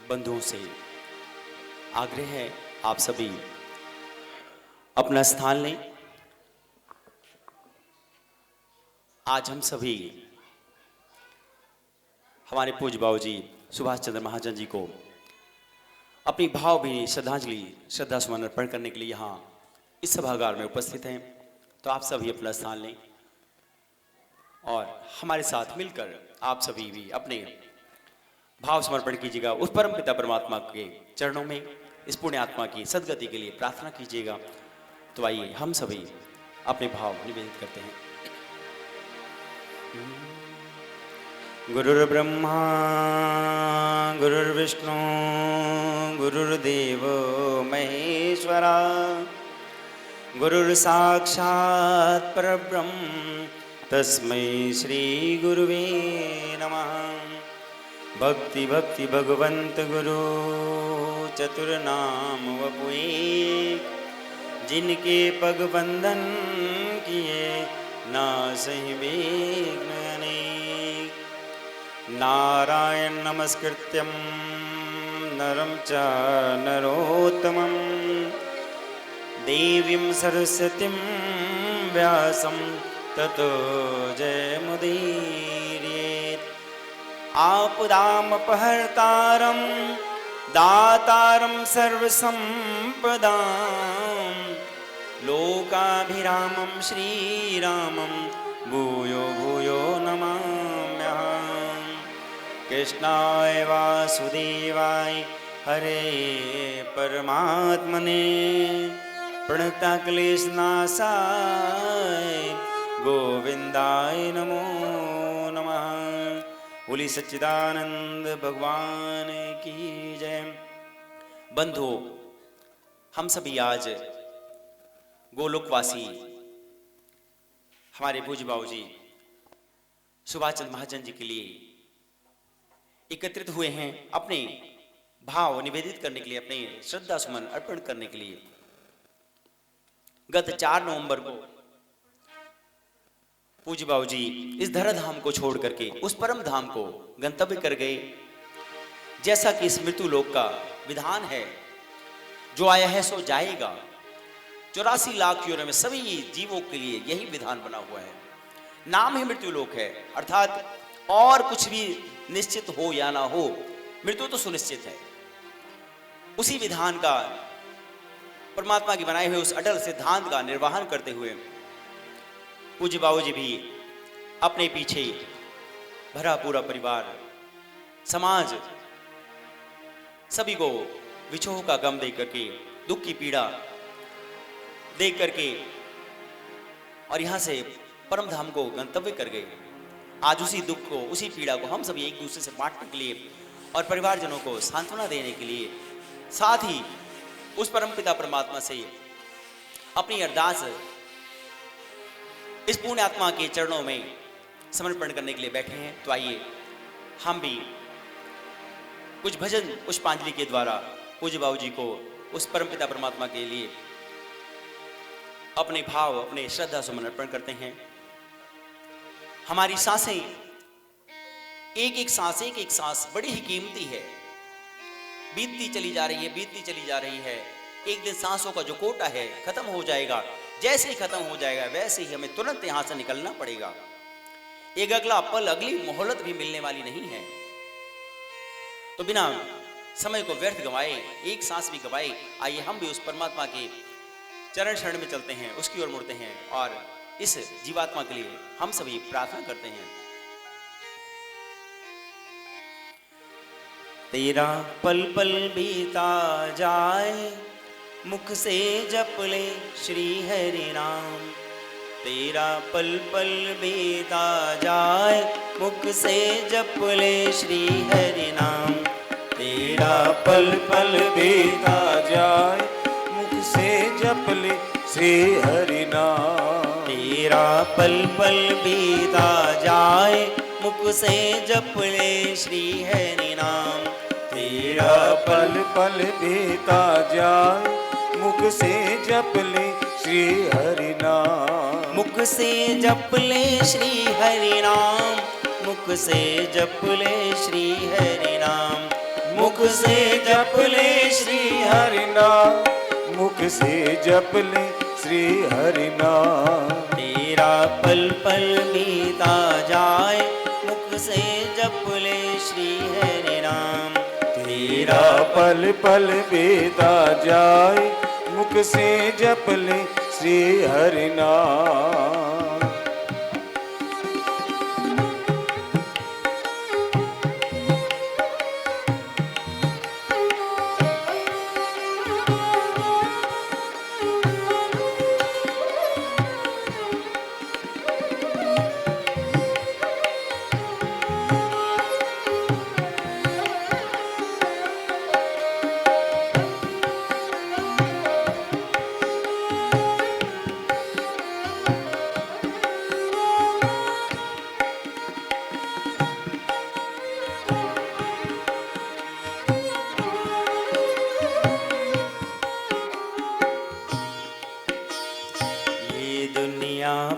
बंधुओं से आग्रह है, आप सभी अपना स्थान लें। आज हम सभी हमारे पूज्य बाबूजी सुभाष चंद्र महाजन जी को अपनी भावभीनी श्रद्धांजलि श्रद्धा सुमन अर्पण करने के लिए यहाँ इस सभागार में उपस्थित हैं। तो आप सभी अपना स्थान लें और हमारे साथ मिलकर आप सभी भी अपने भाव समर्पण कीजिएगा। उस परम पिता परमात्मा के चरणों में इस पुण्य आत्मा की सद्गति के लिए प्रार्थना कीजिएगा। तो आइए हम सभी अपने भाव निवेदित करते हैं। गुरुर्ब्रह्मा गुरुर्विष्णु गुरुर्देव महेश्वरा गुरुर्साक्षात् परब्रह्म तस्मै श्री गुरुवे नमः। भक्ति भक्ति भगवंत गुरु चतुर्नाम वपुए, जिनके पग बंधन किए नासहि विघ्न अनेक। नारायण नमस्कृत्यं नरं च नरोत्तमं, देवीं सरस्वतीं व्यासं ततो जयमुदीरयेत्। आपदामपहर्तारं दातारं सर्वसम्पदां, लोकाभिरामं श्रीरामं भूयो भूयो नमाम्यहम्। कृष्णाय वासुदेवाय हरे परमात्मने, प्रणतक्लेशनाशाय गोविंदाय नमो नमः। बोली सच्चिदानंद भगवान की जय। बंधु, हम सभी आज गोलोकवासी हमारे पूज्य बाबूजी सुभाष चंद्र महाजन जी के लिए एकत्रित हुए हैं, अपने भाव निवेदित करने के लिए, अपने श्रद्धा सुमन अर्पण करने के लिए। गत 4 नवंबर को पूज्य बाबूजी इस धराधाम को छोड़ करके उस परम धाम को गंतव्य कर गए। जैसा कि इस मृत्यु लोक का विधान है, जो आया है सो जाएगा। 84 लाख योनि में सभी जीवों के लिए यही विधान बना हुआ है। नाम ही मृत्यु लोक है, अर्थात और कुछ भी निश्चित हो या ना हो, मृत्यु तो सुनिश्चित है। उसी विधान का, परमात्मा के बनाए हुए उस अटल सिद्धांत का निर्वहन करते हुए पूज्य बाबूजी भी अपने पीछे भरा पूरा परिवार, समाज, सभी को विछोह का गम दे करके, दुख की पीड़ा दे करके और यहां से परम धाम को गंतव्य कर गए। आज उसी दुख को, उसी पीड़ा को हम सभी एक दूसरे से बांटने के लिए और परिवारजनों को सांत्वना देने के लिए, साथ ही उस परम पिता परमात्मा से अपनी अरदास इस पुण्य आत्मा के चरणों में समर्पण करने के लिए बैठे हैं। तो आइए हम भी कुछ भजन पुष्पांजलि के द्वारा पूज्य बाबूजी को, उस परम पिता परमात्मा के लिए अपने भाव, अपने श्रद्धा सुमन अर्पण करते हैं। हमारी सांसें, एक एक सांस बड़ी ही कीमती है। बीतती चली जा रही है, बीतती चली जा रही है। एक दिन सांसों का जो कोटा है खत्म हो जाएगा। जैसे ही खत्म हो जाएगा वैसे ही हमें तुरंत यहां से निकलना पड़ेगा। एक अगला पल, अगली मोहलत भी मिलने वाली नहीं है। तो बिना समय को व्यर्थ गवाए, एक सांस भी गवाए, आइए हम भी उस परमात्मा के चरण शरण में चलते हैं, उसकी ओर मुड़ते हैं और इस जीवात्मा के लिए हम सभी प्रार्थना करते हैं। तेरा पल पल बीता जाए, मुख से जप ले श्री हरि नाम। तेरा पल पल बीता जाए, मुख से जप ले श्री हरि नाम। तेरा पल पल बीता जाए, मुख से जप ले श्री हरि नाम। तेरा पल पल बीता जाए, मुख से जप ले श्री हरि नाम। तेरा पल पल बीता जाए, मुख से जप ले श्री हरि नाम। मुख से जप ले श्री हरि नाम, मुख से जप ले श्री हरि नाम। मुख से जप ले श्री हरि नाम, मुख से जप ले श्री हरि नाम। तेरा पल पल बीता जाए, मुख से जप ले श्री हरि नाम। तेरा पल पल बीता जाए, मुख से जप ले श्री हरि नाम।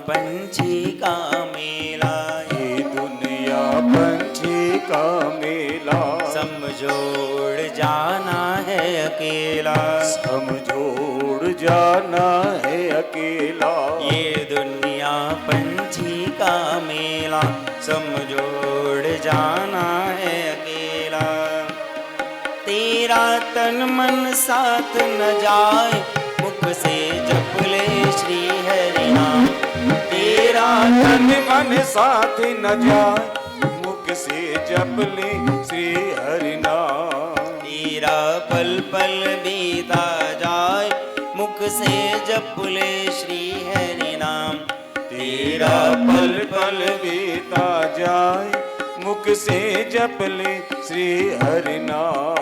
पंछी का मेला, ये दुनिया पंछी का मेला। समझोड़ जाना है अकेला, समझोड़ जाना है अकेला। ये दुनिया पंछी का मेला, समझोड़ जाना है अकेला। तेरा तन मन साथ न जाए, मुख से जप ले श्री हरि नाम। तेरा तन मन साथ न जाए, मुख से जप ले श्री हरि नाम। तेरा पल पल बीता जाए, मुख से जप ले श्री हरि नाम। तेरा पल पल बीता जाए, मुख से जप ले श्री हरि नाम।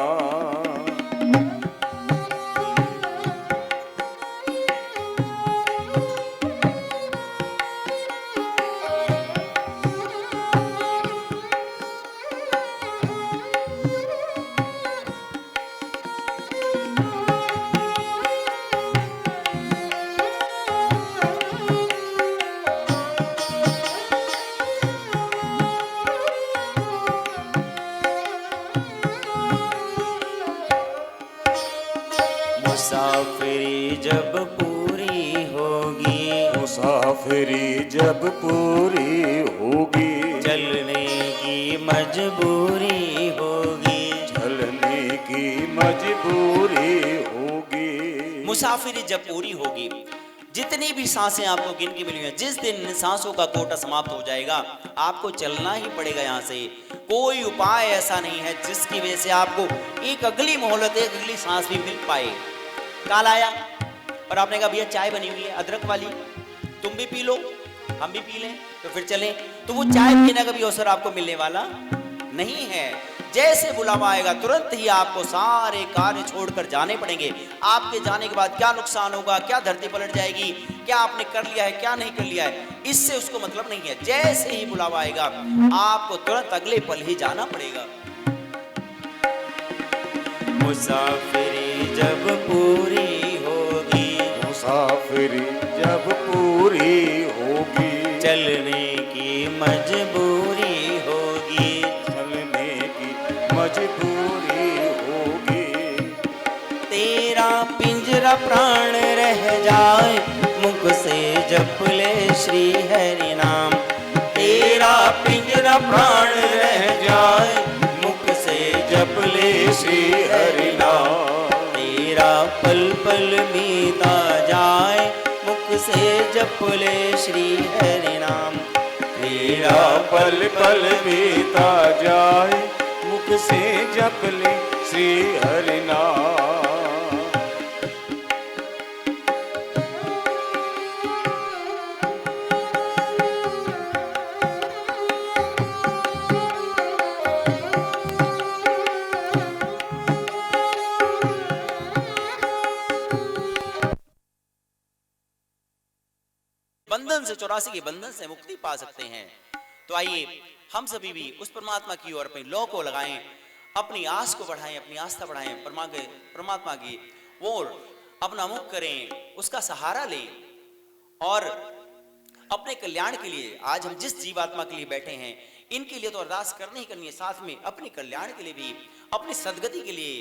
मुसाफिरी जब पूरी होगी, मुसाफिरी जब पूरी होगी, चलने की मजबूरी होगी, चलने की मजबूरी होगी। मुसाफिरी जब पूरी होगी, जितनी भी सांसें आपको गिन के मिली हैं, जिस दिन सांसों का कोटा समाप्त हो जाएगा, आपको चलना ही पड़ेगा यहाँ से। कोई उपाय ऐसा नहीं है जिसकी वजह से आपको एक अगली मोहलत, एक अगली सांस भी मिल पाए। काल आया और आपने कहा भैया चाय बनी हुई है अदरक वाली, तुम भी पी लो हम भी पी लें तो फिर चलें, तो वो चाय पीने का भी अवसर आपको मिलने वाला नहीं है। जैसे बुलावा आएगा तुरंत ही आपको सारे कार्य छोड़कर जाने पड़ेंगे। आपके जाने के बाद क्या नुकसान होगा, क्या धरती पलट जाएगी, क्या आपने कर लिया है क्या नहीं कर लिया है, इससे उसको मतलब नहीं है। जैसे ही बुलावा आएगा आपको तुरंत अगले पल ही जाना पड़ेगा। मुसाफिरी जब पूरी होगी, मुसाफिरी जब पूरी होगी, चलने की मजबूरी होगी, चलने की मजबूरी होगी। तेरा पिंजरा प्राण रह जाए, मुख से जप ले श्री हरि नाम। तेरा पिंजरा प्राण रह जाए, मुख से जप ले श्री हरि नाम। तेरा पल पल बीता जाए, मुख से जप ले श्री हरि नाम। तेरा पल पल बीता जाए, मुख से जप ले श्री हरि नाम। बंधन से, 84 के बंधन से मुक्ति पा सकते हैं। तो आइए हम सभी भी उस परमात्मा की ओर अपनी लौ को लगाएं, अपनी आस को बढ़ाएं, अपनी आस्था बढ़ाएं, परमात्मा की ओर अपना मुख करें, उसका सहारा लें और अपने कल्याण के लिए आज हम जिस जीवात्मा के लिए बैठे हैं, इनके लिए तो अरदास करनी ही करनी है, साथ में अपने कल्याण के लिए भी, अपनी सदगति के लिए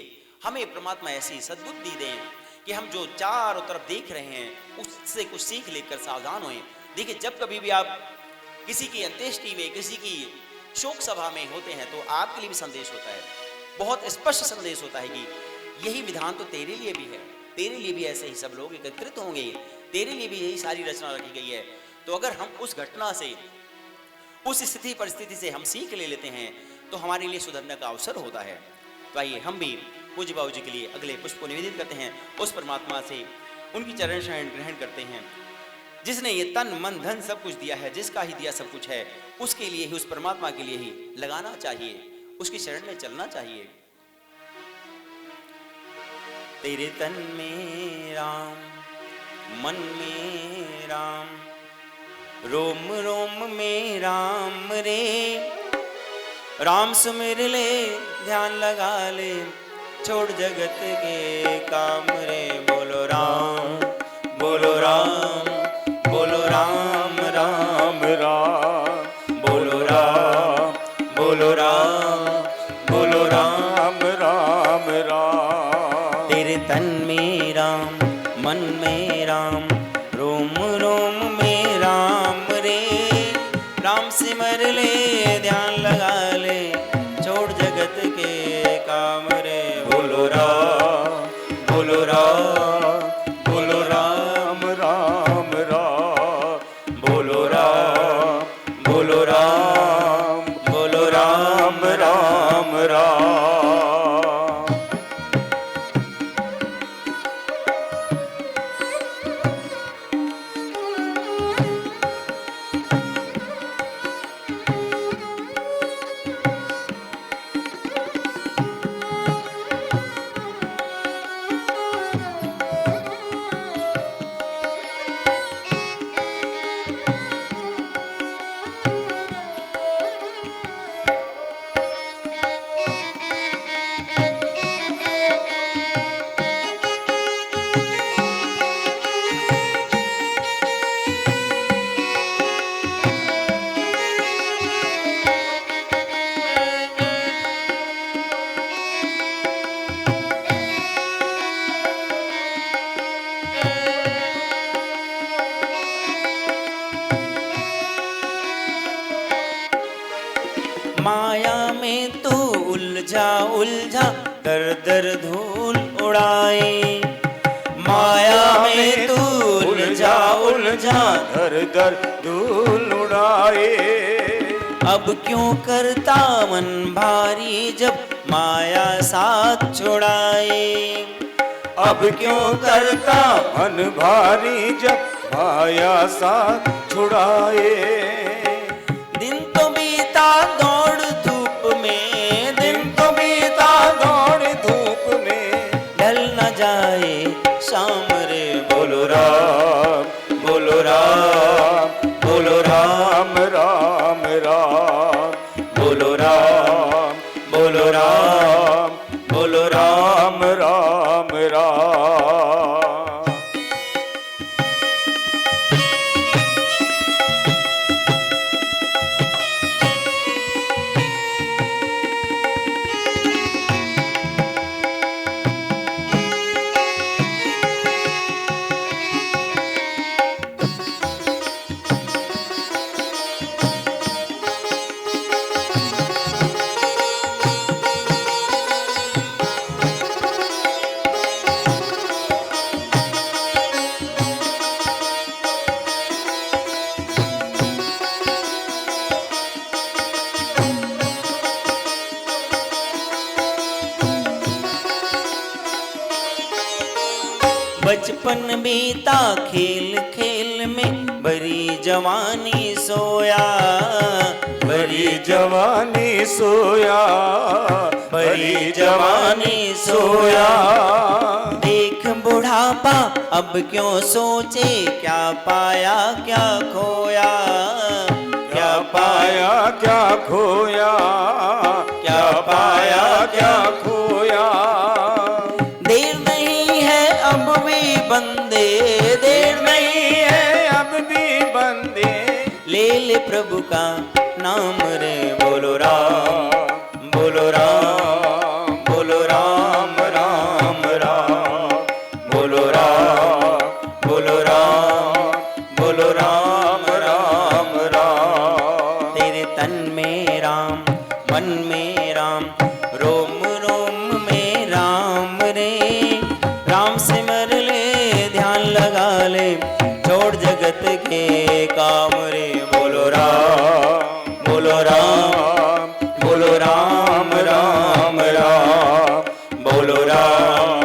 हमें परमात्मा ऐसी सद्बुद्धि दें कि हम जो चारों तरफ देख रहे हैं उससे कुछ सीख लेकर सावधान होएं। देखिए, जब कभी भी आप किसी की अंत्येष्टि में, किसी की शोक सभा में होते हैं तो आपके लिए भी संदेश होता है, बहुत स्पष्ट संदेश होता है कि यही विधान तो तेरे लिए भी है, तेरे लिए भी ऐसे ही सब लोग एकत्रित होंगे, तेरे लिए भी यही सारी रचना रखी गई है। तो अगर हम उस घटना से, उस स्थिति परिस्थिति से हम सीख ले लेते हैं तो हमारे लिए सुधरने का अवसर होता है। तो आइए हम भी पूज्य बाबू जी के लिए अगले पुष्प को निवेदित करते हैं, उस परमात्मा से उनकी चरण शरण ग्रहण करते हैं जिसने ये तन मन धन सब कुछ दिया है, जिसका ही दिया सब कुछ है, उसके लिए ही, उस परमात्मा के लिए ही लगाना चाहिए, उसकी शरण में चलना चाहिए। तेरे तन में राम, मन में राम, रोम रोम में राम रे, राम सुमिर ले, ध्यान लगा ले, छोड़ जगत के काम रे। बोलो राम, बोलो राम, बोलो राम राम राम, बोलो राम, बोलो राम, बोलो राम राम राम। तेरे तन में राम, मन में राम, रोम रोम में राम रे, राम सिमर ले, ध्यान लगा ले, छोड़ जगत के काम रे। बोलो राम, बोलो राम, बोलो राम राम राम, बोलो राम, बोलो राम, बोलो राम राम राम। माया में तू उलझा उलझा, दर दर धूल उड़ाए। माया में तू उलझा उलझा, दर दर धूल उड़ाए। अब क्यों करता मन भारी जब माया साथ छुड़ाए। अब क्यों करता मन भारी जब माया साथ छुड़ाए। दिन तो बीता दौड़ धूप में, दिन तो बीता दौड़ धूप में, ढल न जाए शाम रे। बोलो राम, बोलो राम, बोलो राम राम राम, बोलो राम, बोलो राम, बोलो राम राम राम। बचपन बीता खेल खेल में, भरी जवानी सोया। भरी जवानी सोया, भरी जवानी सोया। देख बुढ़ापा अब क्यों सोचे, क्या पाया क्या खोया। क्या पाया क्या खोया, क्या पाया क्या खोया। देर नहीं है अब भी बंदे, देर नहीं है अब भी बंदे, ले ले प्रभु का नाम रे बोलो राम बोलो राम बोलो राम राम राम बोलो राम बोलो राम बोलो राम राम राम। तेरे तन में राम मन में राम रोम रोम में राम रे। राम सिमर ले ध्यान लगा ले छोड़ जगत के काम रे बोलो राम बोलो राम बोलो राम राम राम बोलो राम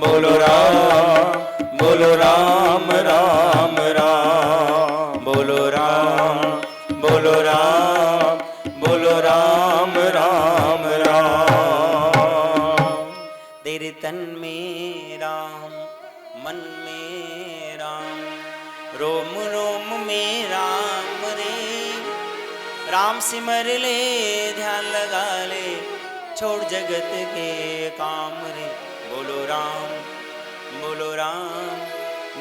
बोलो राम बोलो राम राम राम बोलो राम बोलो राम बोलो राम राम राम। तेरे तन में राम मन में राम रोम रोम में राम रे। राम सिमर ले ध्यान लगा ले छोड़ जगत के काम रे बोलो राम बोलो राम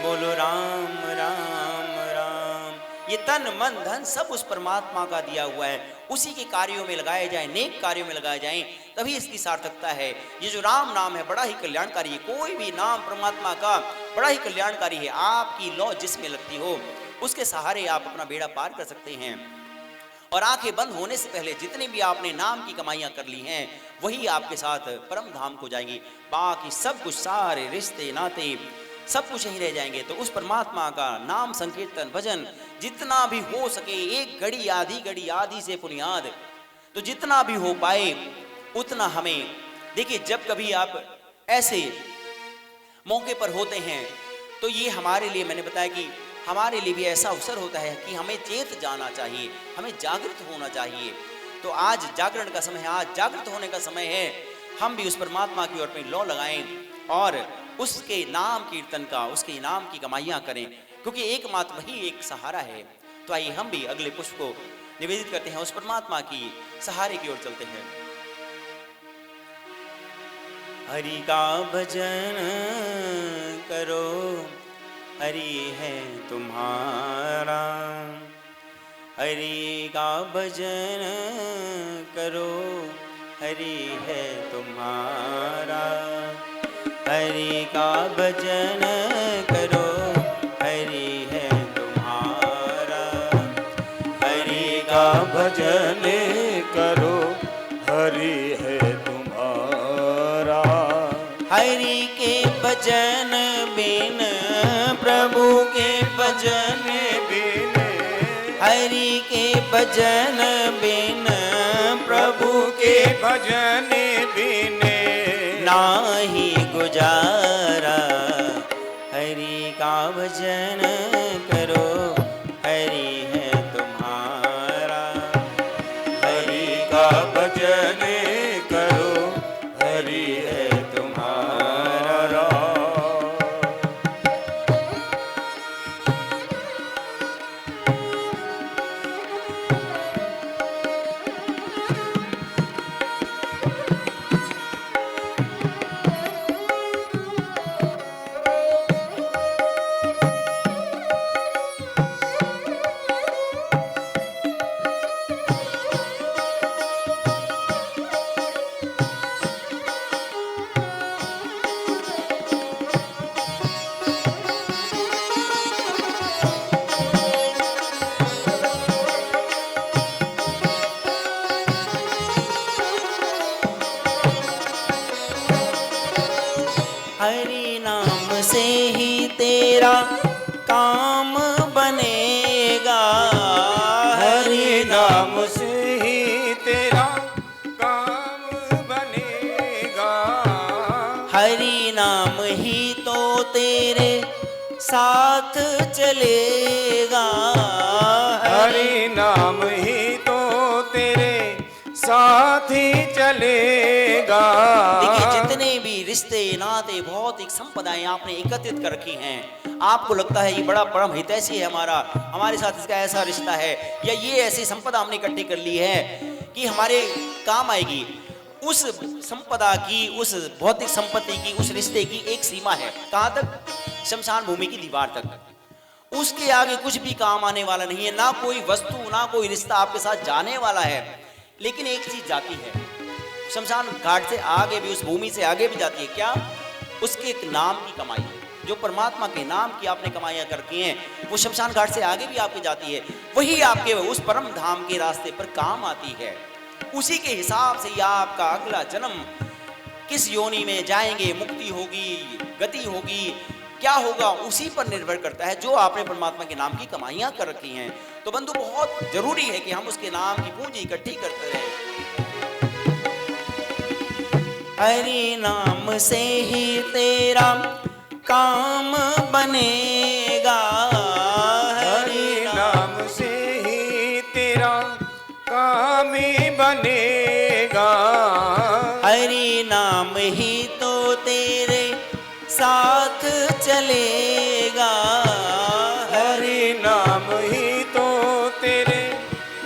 बोलो राम राम राम। ये तन मन धन सब उस परमात्मा का दिया हुआ है, उसी के कार्यों में लगाए जाए, नेक कार्यों में लगाए जाएं, तभी इसकी सार्थकता है। ये जो राम नाम है बड़ा ही कल्याणकारी है। कोई भी नाम परमात्मा का बड़ा ही कल्याणकारी है। आपकी लौ जिसमें लगती हो उसके सहारे आप अपना बेड़ा पार कर सकते हैं। और आंखें बंद होने से पहले जितनी भी आपने नाम की कमाइयां कर ली हैं वही आपके साथ परम धाम को जाएंगी। बाकी सब कुछ, सारे रिश्ते नाते सब कुछ यहीं रह जाएंगे। तो उस परमात्मा का नाम संकीर्तन भजन जितना भी हो सके, एक घड़ी आधी से पुनियाद, तो जितना भी हो पाए उतना हमें। देखिए, जब कभी आप ऐसे मौके पर होते हैं तो ये हमारे लिए, मैंने बताया कि हमारे लिए भी ऐसा अवसर होता है कि हमें चेत जाना चाहिए, हमें जागृत होना चाहिए। तो आज जागरण का समय है, आज जागृत होने का समय है। हम भी उस परमात्मा की ओर अपनी लौ लगाएं और उसके नाम कीर्तन का, उसके नाम की कमाइयां करें, क्योंकि एकमात्र वही एक सहारा है। तो आइए हम भी अगले पुष्प को निवेदित करते हैं, उस परमात्मा की सहारे की ओर चलते हैं। हरि का भजन करो, हरि है तुम्हारा। हरि का भजन करो, हरि है तुम्हारा। हरि का भजन करो, हरि है तुम्हारा। हरि का भजन करो, हरि है तुम्हारा। हरि के भजन बिन प्रभु के भजन बिन, हरि के भजन बिन प्रभु के भजन बिन नाही गुजारा। हरि का भजन करो, हरि है तुम्हारा। हरि का भजन करो, हरि है तुम्हारा। हरि नाम से ही तेरा काम बनेगा। हरि नाम से ही तेरा काम बनेगा। हरि नाम ही तो तेरे साथ चलेगा। हरि नाम ही तो तेरे साथ ही चलेगा। देखिए, जितने भी रिश्ते नाते भौतिक संपदाएं आपने एकत्रित कर रखी हैं, आपको लगता है ये बड़ा परम हितैषी है हमारा, हमारे साथ इसका ऐसा रिश्ता है, या ये ऐसी संपदा हमने इकट्ठी कर ली है कि हमारे काम आएगी। उस संपदा की, उस भौतिक संपत्ति की, उस रिश्ते की एक सीमा है। कहाँ तक? शमशान भूमि की दीवार तक। उसके आगे कुछ भी काम आने वाला नहीं है, ना कोई वस्तु ना कोई रिश्ता आपके साथ जाने वाला है। लेकिन एक चीज जाती है, शमशान घाट से आगे भी, उस भूमि से आगे भी जाती है। क्या? उसके एक नाम की कमाई, जो परमात्मा के नाम की आपने कमाइयां करती हैं, वो शमशान घाट से आगे भी आपकी जाती है। वही आपके उस परम धाम के रास्ते पर काम आती है। उसी के हिसाब से आपका अगला जन्म किस योनि में जाएंगे, मुक्ति होगी, गति होगी, क्या होगा, उसी पर निर्भर करता है, जो आपने परमात्मा के नाम की कमाइयां कर रखी हैं। तो बंधु, बहुत जरूरी है कि हम उसके नाम की पूंजी इकट्ठी करते रहें। हरि नाम से ही तेरा काम बनेगा, हरि नाम से ही तेरा काम ही बनेगा। हरि नाम ही तो तेरे साथ चलेगा, हरि नाम ही तो तेरे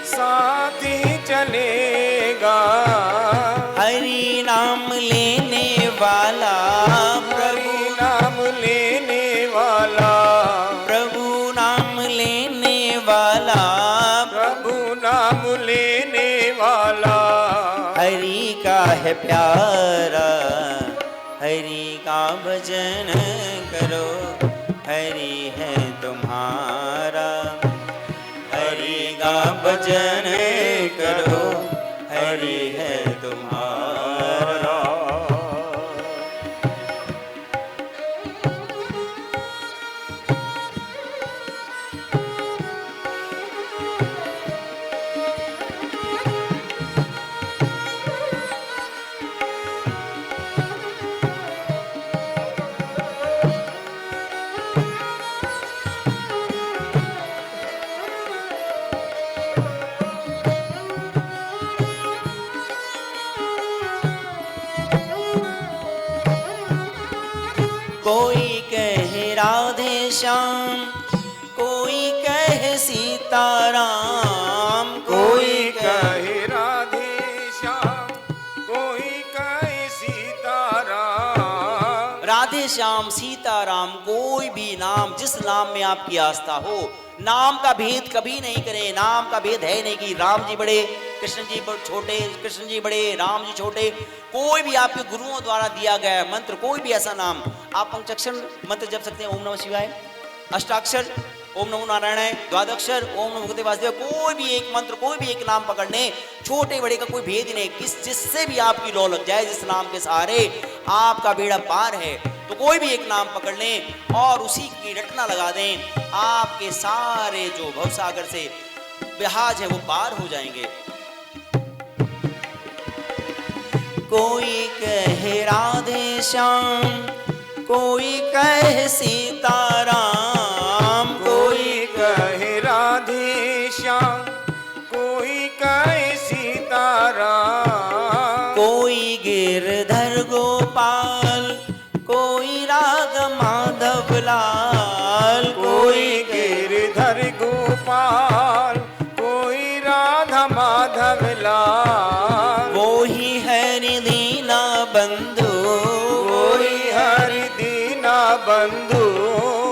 साथ ही चलेगा। हरि नाम लेने वाला हरि नाम लेने वाला, प्रभु नाम लेने वाला, प्रभु नाम लेने वाला। हरि का है प्यारा, हरि का भजन करो, हरि है तुम्हारा। हरि का भजन करो, हरि है तुम्हारा। कोई कहे राधे श्याम, कोई कहे सीताराम, कोई कहे राधे श्याम, कोई कहे सीताराम। राधे श्याम सीताराम, कोई भी नाम, जिस नाम में आपकी आस्था हो, नाम का भेद कभी नहीं करें। नाम का भेद है नहीं कि राम जी बड़े, कृष्ण जी छोटे, कृष्ण जी बड़े, राम जी छोटे। कोई भी आपके गुरुओं द्वारा दिया गया मंत्र, कोई भी ऐसा नाम, आप पंचाक्षर मंत्र जप सकते हैं, ओम नमः शिवाय, अष्टाक्षर ओम नमो नारायणाय, द्वादक्षर ओम नमो भगवते वासुदेव। कोई भी एक मंत्र, कोई भी एक नाम पकड़ने, छोटे बड़े का कोई भेद नहीं। जिससे भी आपकी लौ लग जाए, जिस नाम के सहारे आपका बेड़ा पार है, तो कोई भी एक नाम पकड़ लें और उसी की रटना लगा दें, आपके सारे जो भवसागर से बिहाज है वो पार हो जाएंगे। कोई कहे राधे श्याम, कोई कहे सीताराम, कोई कहे राधे श्याम, कोई कहे सीताराम। कोई गिरधर गोपाल, कोई राग माधव लाल, कोई गिरधर गोपाल, कोई राधा माधव लाल। वो ही हरि दीना बंधु, कोई हरि दीना बंधु,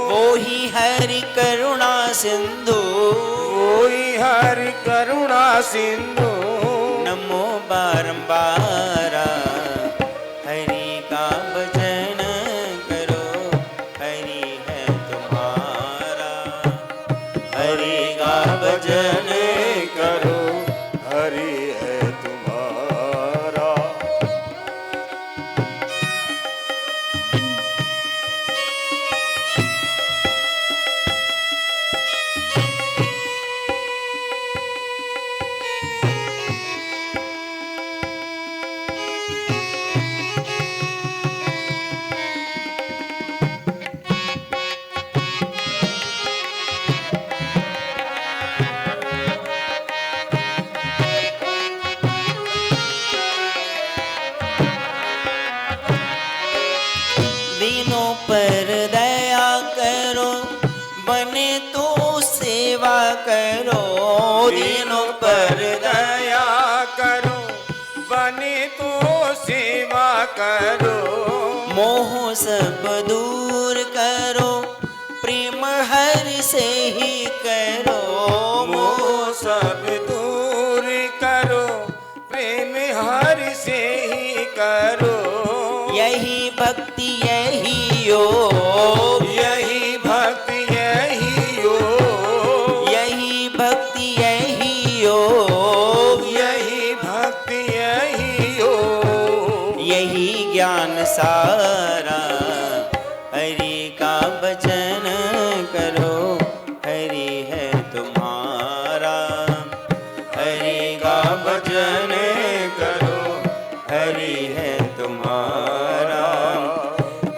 वो ही हरि करुणा सिंधु, कोई हरि करुणा सिंधु। नमो बारंबार हरि का भजन करो, हरि है तुम्हारा। हरि का भजन करो, हरि है तुम्हारा। दीनों पर दया करो, बने तो सेवा करो। दीनों पर दया करो, बने तो सेवा करो। मोह सब दूर करो, प्रेम हरि से ही करो मोह सब दूर करो, प्रेम हरि से ही करो। यही भक्ति यही योग, यही भक्ति यही योग, यही भक्ति यही योग, यही भक्ति यही योग। यही ज्ञान सारा। हरि का भजन करो, हरि है तुम्हारा। हरि का भजन करो, हरि है तुम्हारा।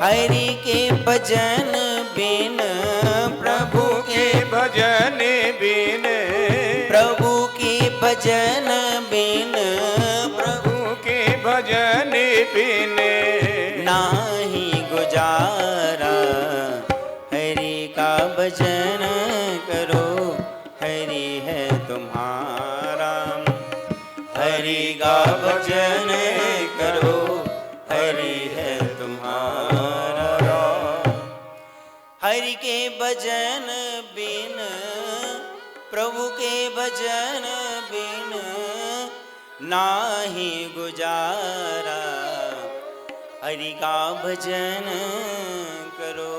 हरि के भजन बिन प्रभु के भजन बिन, प्रभु के भजन बिन, प्रभु के भजन बिन नाही गुजारा। हरि का भजन करो, हरि है तुम्हारा। हरि का भजन करो, हरि है तुम्हारा। हरि के भजन बिन, प्रभु के भजन बिन नाही गुजारा। हरि का भजन करो,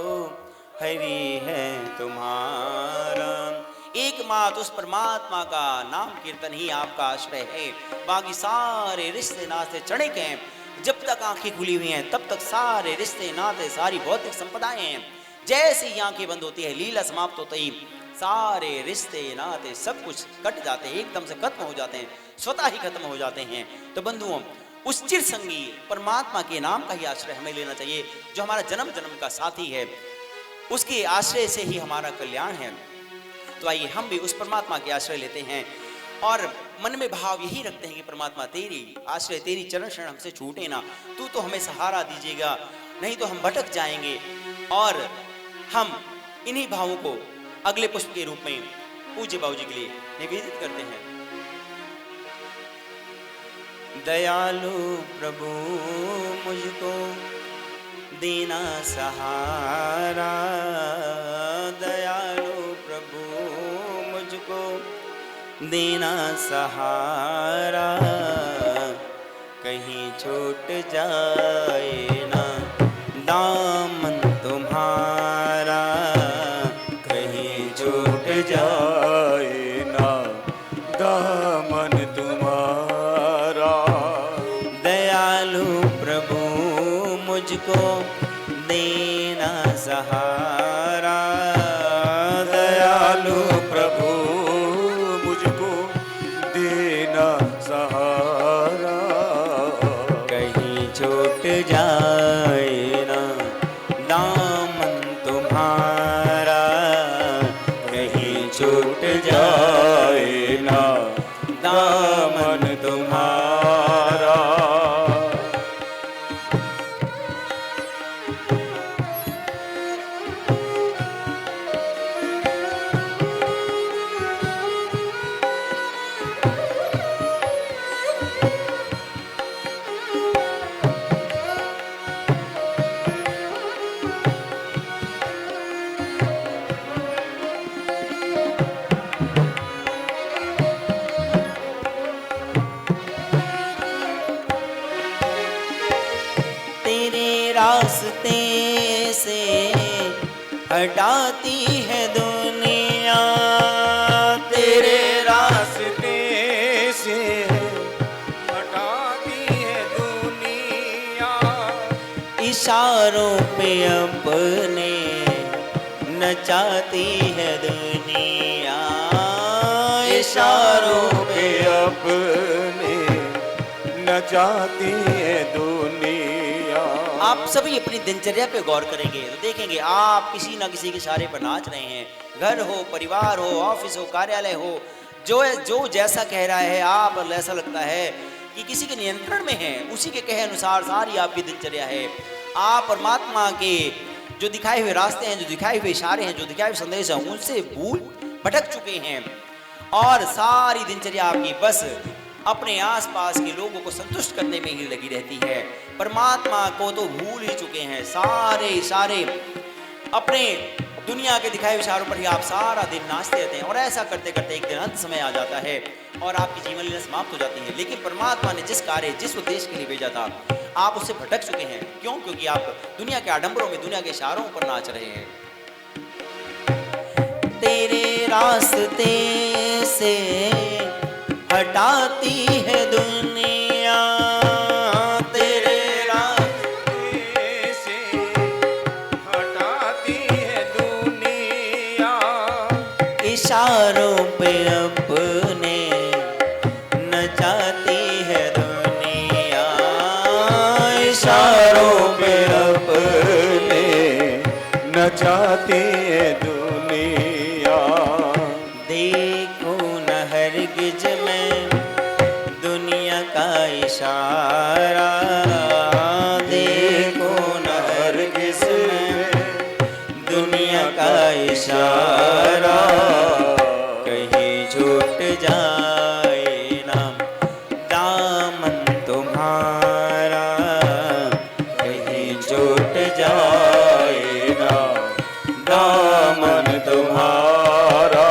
हरि है तुम्हारा। एकमात्र उस परमात्मा का नाम कीर्तन ही आपका आश्रय है। बाकी सारे रिश्ते नाते चढ़े के हैं। जब तक आंखें खुली हुई हैं तब तक सारे रिश्ते नाते, सारी भौतिक संपदाएं हैं। जैसे ही आंखें बंद होती है, लीला समाप्त होते ही सारे रिश्ते नाते सब कुछ कट जाते हैं, एकदम से खत्म हो जाते हैं, स्वतः ही खत्म हो जाते हैं। तो बंधुओं, उस चिर संगी परमात्मा के नाम का ही आश्रय हमें लेना चाहिए, जो हमारा जन्म जन्म का साथी है। उसके आश्रय से ही हमारा कल्याण है। तो आइए हम भी उस परमात्मा के आश्रय लेते हैं और मन में भाव यही रखते हैं कि परमात्मा तेरी आश्रय, तेरी चरण शरण हमसे छूटे ना। तू तो हमें सहारा दीजिएगा, नहीं तो हम भटक जाएंगे। और हम इन्हीं भावों को अगले पुष्प के रूप में पूज्य बाबूजी के लिए निवेदित करते हैं। दयालु प्रभु मुझको देना सहारा। दयालु प्रभु मुझको देना सहारा। कहीं छूट जाए ना दामन तुम्हारा। कहीं छूट जाए ना दामन तुम्हारा। दयालु प्रभु मुझको देना सहारा। दयालु प्रभु मुझको देना सहारा। कहीं छूट जाए ना दामन तुम्हारा। कहीं छूट जाए ना दामन तुम्हारा। तेरे रास्ते से हटाती है दुनिया। तेरे रास्ते से हटाती है दुनिया। इशारों पे अपने नचाती है दुनिया। इशारों पे अपने नचाती है दुनिया। आप सभी अपनी दिनचर्या पे गौर करेंगे तो देखेंगे आप किसी ना किसी के इशारे पर नाच रहे हैं। घर हो, परिवार हो, ऑफिस हो, कार्यालय हो, जो जैसा कह रहा है आप ऐसा लगता है कि किसी के नियंत्रण में है, उसी के कहे अनुसार सारी आपकी दिनचर्या है। आप परमात्मा के जो दिखाए हुए रास्ते हैं, जो दिखाए हुए इशारे हैं, जो दिखाए हुए संदेश हैं, उनसे भूल भटक चुके हैं और सारी दिनचर्या आपकी बस अपने आसपास के लोगों को संतुष्ट करने में ही लगी रहती है। परमात्मा को तो भूल ही चुके हैं। सारे इशारे अपने दुनिया के दिखाए इशारों पर ही आप सारा दिन नाचते रहते हैं और ऐसा करते करते एक दिन अंत समय आ जाता है और आपकी जीवन लीला समाप्त हो जाती है। लेकिन परमात्मा ने जिस कार्य जिस उद्देश्य के लिए भेजा था आप उससे भटक चुके हैं। क्यों? क्योंकि आप दुनिया के आडंबरों में दुनिया के इशारों पर नाच रहे हैं। तेरे रास्ते से हटाती है दुनिया, तेरे रास्ते से हटाती है दुनिया, इशारों पे अपने नचाती है दुनिया, इशारों पे अपने नचाती है दुनिया। देखो न हरगिज में दुनिया का इशारा, देखो न हरगिज में दुनिया का इशारा, कहीं छूट जाए ना दामन तुम्हारा, कहीं छूट जाए ना दामन तुम्हारा।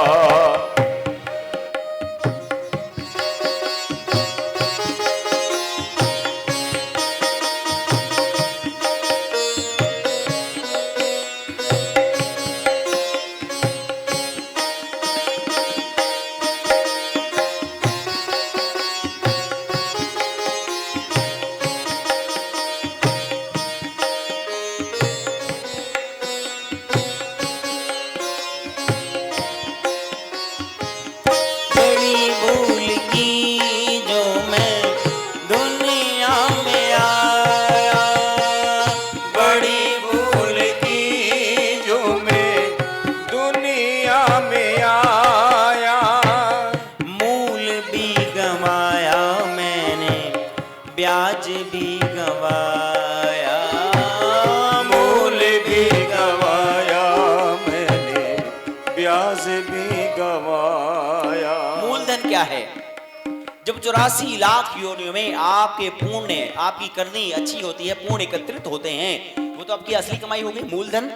बड़ी भूल की जो मैं दुनिया में आया, बड़ी भूल की जो मैं दुनिया में आया, मूल भी गंवाया मैंने ब्याज भी गंवाया, मूल भी गवाया मैंने ब्याज भी गवाया। मूलधन क्या है? जब 84 लाख योनियों में आपके पुण्य आपकी करनी अच्छी होती है, पुण्य एकत्रित होते हैं, वो तो आपकी असली कमाई हो गई मूलधन।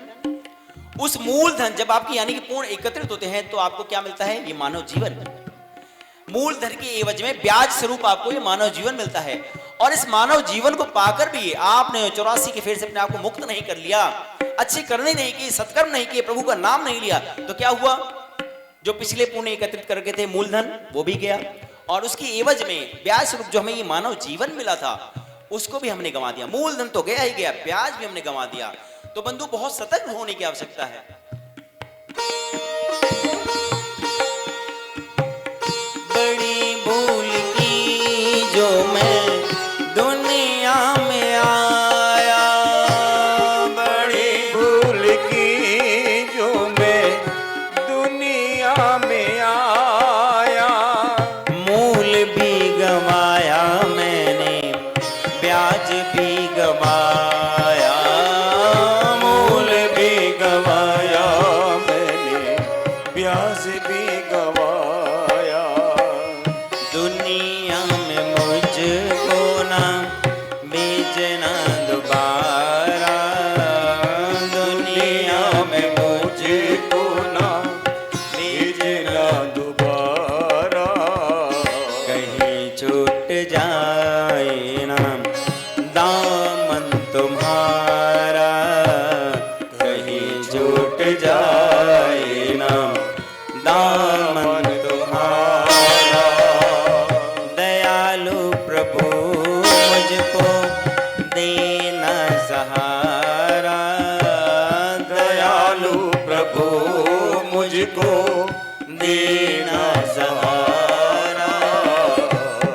उस मूलधन जब आपकी यानी कि पुण्य एकत्रित होते हैं तो आपको क्या मिलता है? ये मानव जीवन। मूलधन के एवज में ब्याज स्वरूप आपको ये मानव जीवन मिलता है। और इस मानव जीवन को पाकर भी आपने 84 के फेर से अपने आप को मुक्त नहीं कर लिया, अच्छी करनी नहीं की, सत्कर्म नहीं किए, प्रभु का नाम नहीं लिया, तो क्या हुआ? जो पिछले पुण्य एकत्रित करके थे मूलधन वो भी गया और उसकी एवज में ब्याज स्वरूप जो हमें ये मानव जीवन मिला था उसको भी हमने गंवा दिया। मूलधन तो गया ही गया, ब्याज भी हमने गंवा दिया। तो बंधु बहुत सतर्क होने की आवश्यकता है। बड़ी भूल की जो मैं दुनिया में आया, बड़ी भूल की जो मैं दुनिया में आया, मूल भी गंवाया मैंने ब्याज भी गंवाया, मूल भी गवाया मैंने ब्याज भी गवाया। दुनिया में मुझको ना बेचना दोबारा, दुनिया में मुझको ना भेजना दोबारा, कहीं छूट जाए ना दामन तुम्हारा, कहीं छूट जाए ना दामन तुम्हारा। दयालु प्रभु मुझको देना सहारा, दयालु प्रभु मुझको देना सहारा,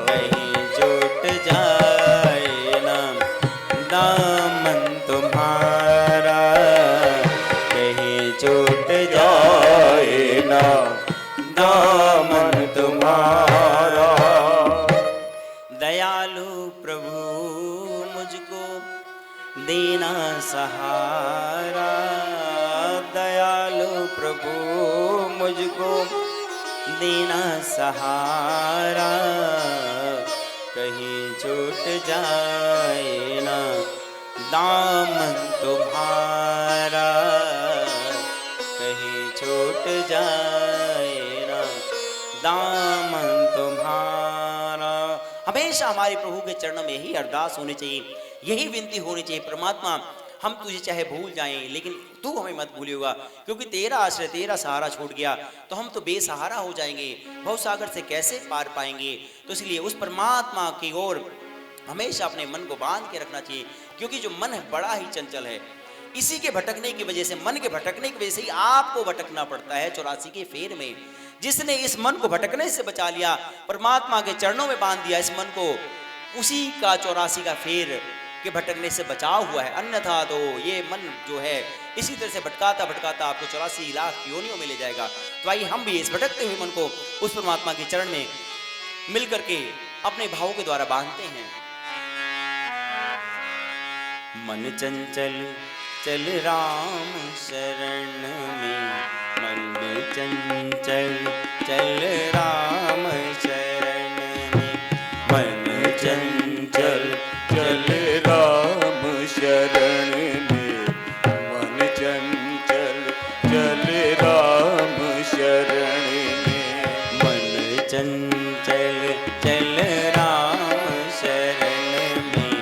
कहीं छूट जाए ना दामन तुम्हारा, कहीं छूट जाए ना दामन तुम्हारा। दयालु प्रभु मुझको देना सहारा, दयालु प्रभु मुझको देना सहारा, कहीं छूट जाए ना दामन तुम्हारा, दामन तुम्हारा। हमेशा हमारे प्रभु के चरणों में यही अरदास होनी चाहिए, यही विनती होनी चाहिए, परमात्मा हम तुझे चाहे भूल जाएं लेकिन तू हमें मत भूलिएगा, क्योंकि तेरा आश्रय तेरा सहारा छूट गया तो हम तो बेसहारा हो जाएंगे, भवसागर से कैसे पार पाएंगे। तो इसलिए उस परमात्मा की ओर हमेशा अपने मन को बांध के रखना चाहिए, क्योंकि जो मन है बड़ा ही चंचल है। इसी के भटकने की वजह से, मन के भटकने की वजह से ही आपको भटकना पड़ता है 84 के फेर में। जिसने इस मन को भटकने से बचा लिया, परमात्मा के चरणों में बांध दिया इस मन को, उसी का 84 का फेर के भटकने से बचाव हुआ है। अन्यथा तो ये मन जो है इसी तरह से भटकाता भटकाता आपको 84 लाख योनियों में ले जाएगा। तो आइए हम भी इस भटकते हुए मन को उस परमात्मा के चरण में मिल करके अपने भावों के द्वारा बांधते हैं। मन चंचल चल राम शरण में, मन चंचल चल राम शरण में, मन चंचल चल राम शरण में, मन चंचल चल राम शरण में, मन चंचल चल राम शरण में,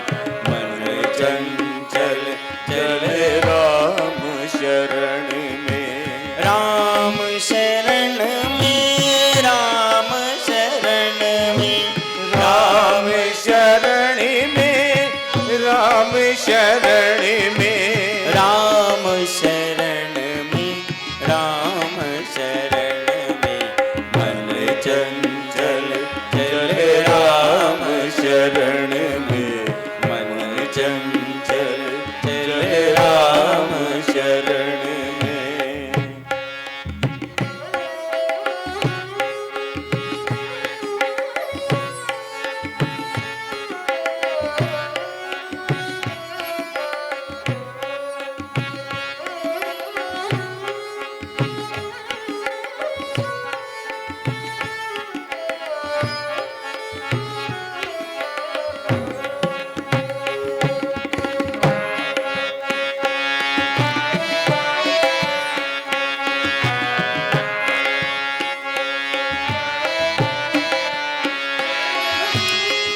मन चंचल चल राम शरण में, राम शरण में, राम शरण में, राम शरण में, राम शरण में, राम शरण में, राम शरण में, मन चंचल चल राम शरण में, मन चंचल चल राम शरण में।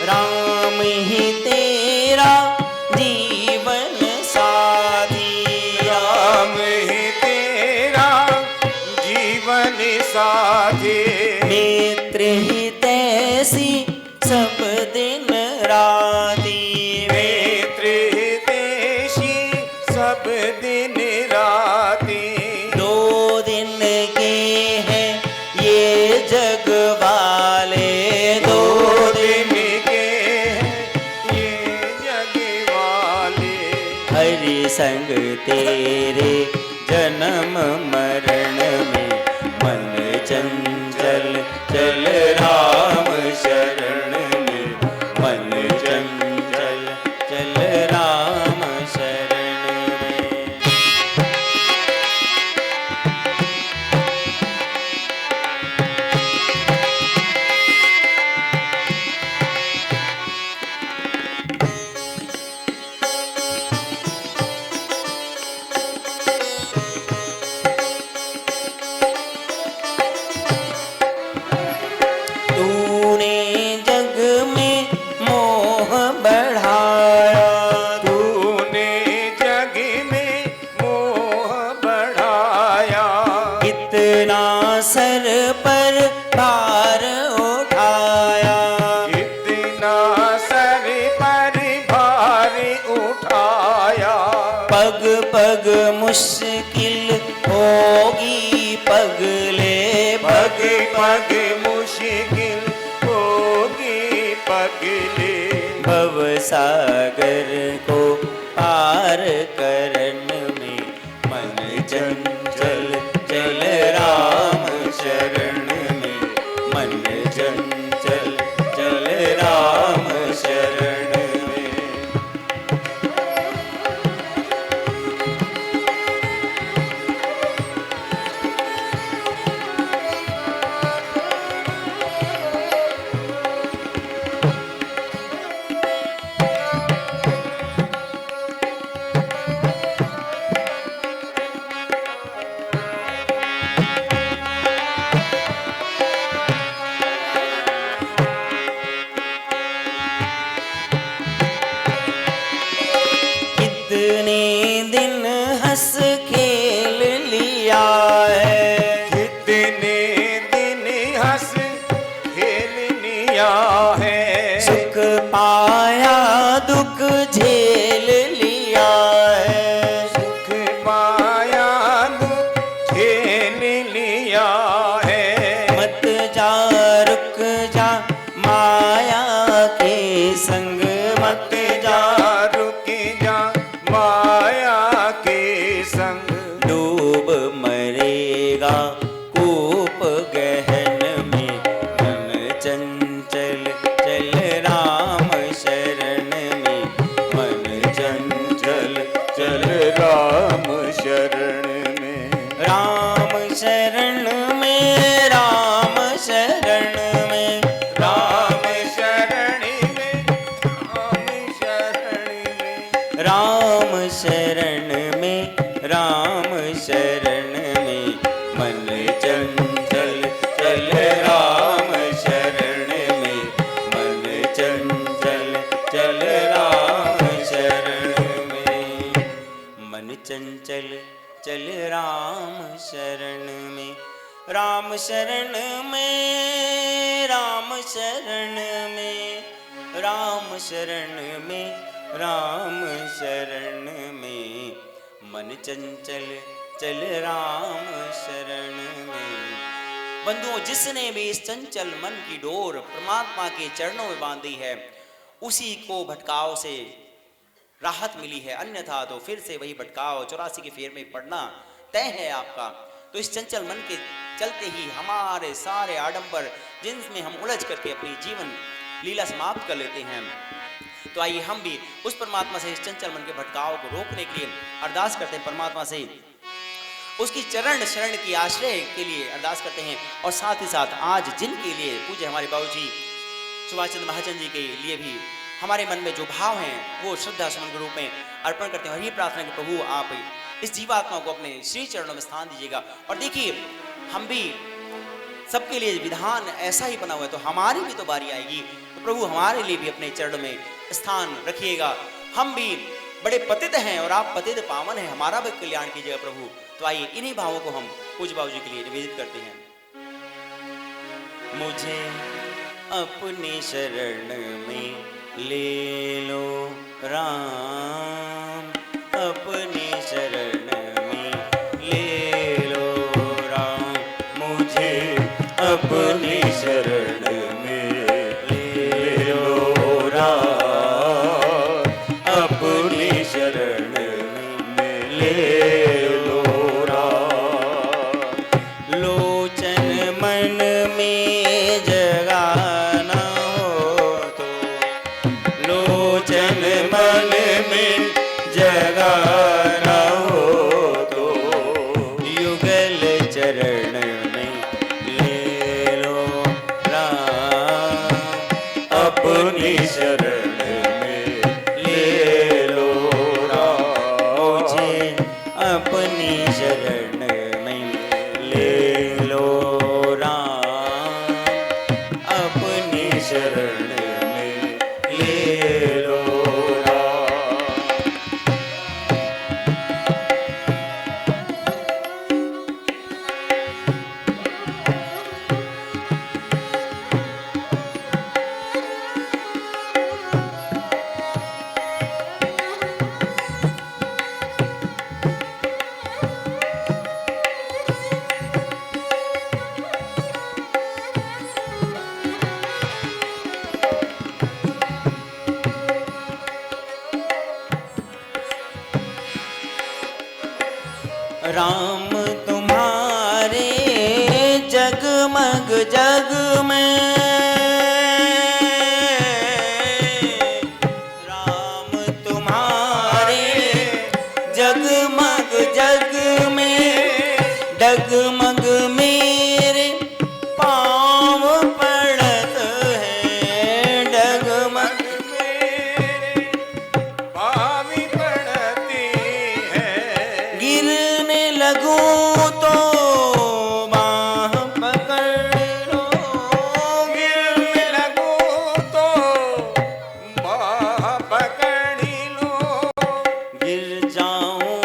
राम ही तेरा जीवन साथी, राम ही तेरा जीवन साथी, मित्र ही तैसी सब दिन राती, मित्र हितैषी सब दिन राती, दो दिन के हैं ये जग वाले, दो दिन के ये जग वाले, हरि संग तेरे जन्म मरण में, मन चंचल चल राम शरण में, मन चंचल चल राम शरण में। तूने जग में मोह बढ़ाया, तूने जग में मोह बढ़ाया, इतना सर पर भार उठाया, इतना सर पर भार उठाया, पग पग मुश्किल होगी पगले, पग पग मुश्किल होगी पगले, भव सागर को पार करन में, मन चंचल चल राम शरण में, मन चंचल चल राम शरण में। हंस खेल लिया है। कितने दिन हंस खेल लिया है। सुख पाया दुख झेल लिया है। सुख पाया दुख झेल लिया है। मत जा रुक जा माया के संग, मत जा रुक जा माया के संग। डूब मरेगा कूप गहन में, मन चंचल चल राम शरण में, मन चंचल चल राम शरण में। राम शरण में, राम शरण में, राम शरण में, राम शरण में। राम शरण में, राम शरण में, मन चंचल चल राम शरण में, मन चंचल चल राम शरण में, मन चंचल चल राम शरण में। राम शरण में, राम शरण में, राम शरण में, राम शरण में, मन चंचल चल राम शरण में। बंधुओं, जिसने भी इस चंचल मन की डोर परमात्मा के चरणों में बांधी है, उसी को भटकाव से राहत मिली है, अन्यथा तो फिर से वही भटकाव 84 के फेर में पड़ना तय है आपका। तो इस चंचल मन के चलते ही हमारे सारे आडंबर जिनमें हम उलझ करके अपनी जीवन लीला समाप्त कर लेते हैं। तो आइए हम भी उस परमात्मा से इस चंचल मन के भटकाव को रोकने के लिए अरदास करते हैं, परमात्मा से उसकी चरण शरण की आश्रय के लिए अरदास करते हैं। और साथ ही साथ आज जिनके लिए पूज्य हमारे बाबूजी सुभाष चंद्र महाजन जी के लिए भी हमारे मन में जो भाव हैं वो श्रद्धा सुमन के रूप में अर्पण करते हैं। और ये प्रार्थना कि प्रभु आप इस जीवात्मा को अपने श्री चरणों में स्थान दीजिएगा। और देखिए, हम भी सबके लिए विधान ऐसा ही बना हुआ है, तो हमारी भी तो बारी आएगी, तो प्रभु हमारे लिए भी अपने चरणों में स्थान रखिएगा। हम भी बड़े पतित हैं और आप पतित पावन हैं, हमारा भी कल्याण कीजिएगा प्रभु। तो आइए इन्हीं भावों को हम पूज्य बाबूजी के लिए निवेदित करते हैं। मुझे अपनी शरण में ले लो राम, अपनी शरण में ले लो राम, मुझे अपनी शरण में ले लो राम, अपनी शरण में ले लो राम। लोचन मन में जगाना हो तो, लोचन मन में जगाना हो तो, युगल चरण में ले लो राम, अपनी शरण में ले लो राम, मुझे अपनी शरण में ले लो राम, अपनी शरण में ले लो राम। राम तुम्हारे जगमग जग में, राम तुम्हारे जगमग जग में, डगमग मेरे पाँव पड़त है, डगमग मेरे पाँव पड़ती है। गिरने लगूं तो बाह पकड़ लो, गिरने लगूं तो बाह पकड़ लो, गिर जाऊं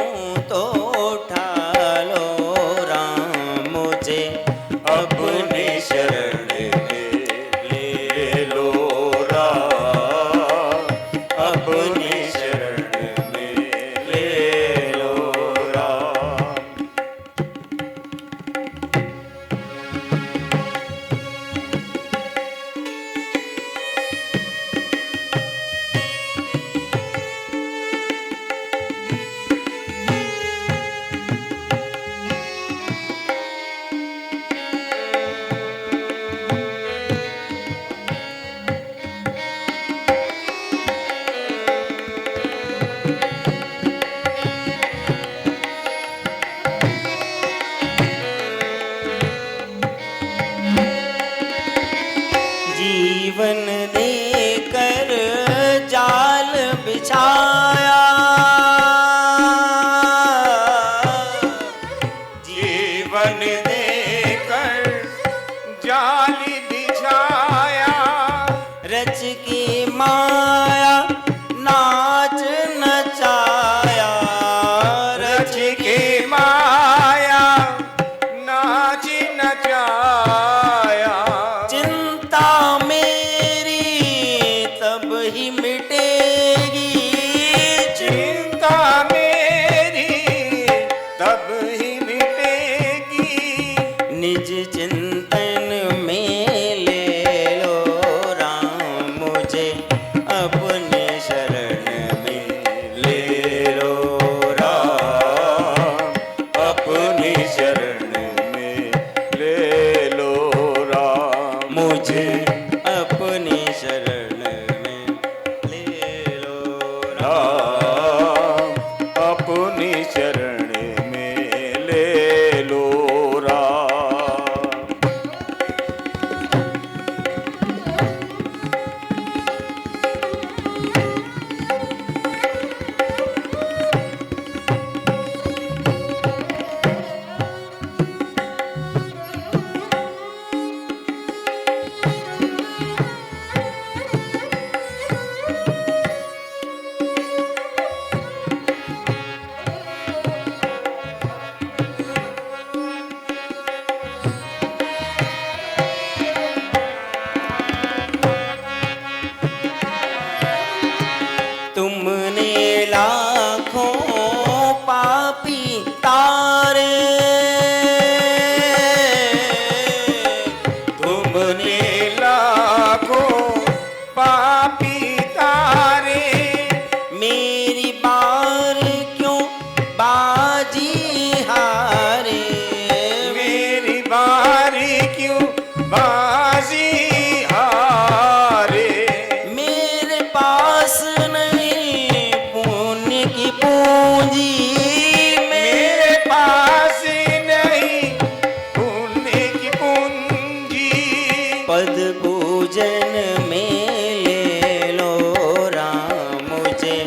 मन देकर जाली बिछाया, रच की माया नाच नचाया, रच के माया नाच नचाया। चिंता मेरी तब ही मिटेगी, चिंता मेरी तब ही मिटेगी, निज चिंतन में ले लो राम मुझे अपने शरण में ले लो राम अपनी शरण में, ले लो राम मुझे अपनी शरण में ले लो राम अपनी शरण में, ले लो राम। तुमने लाखों पापी तारे, तुमने लाखों पापी तारे, मेरी बार क्यों बाजी हारे, मेरी बारी क्यों बाजी हारे। मेरे पास नहीं पुण्य की पूंजी, मेरे पास नहीं पुण्य की पूंजी, पद पूजन में ले लो राम मुझे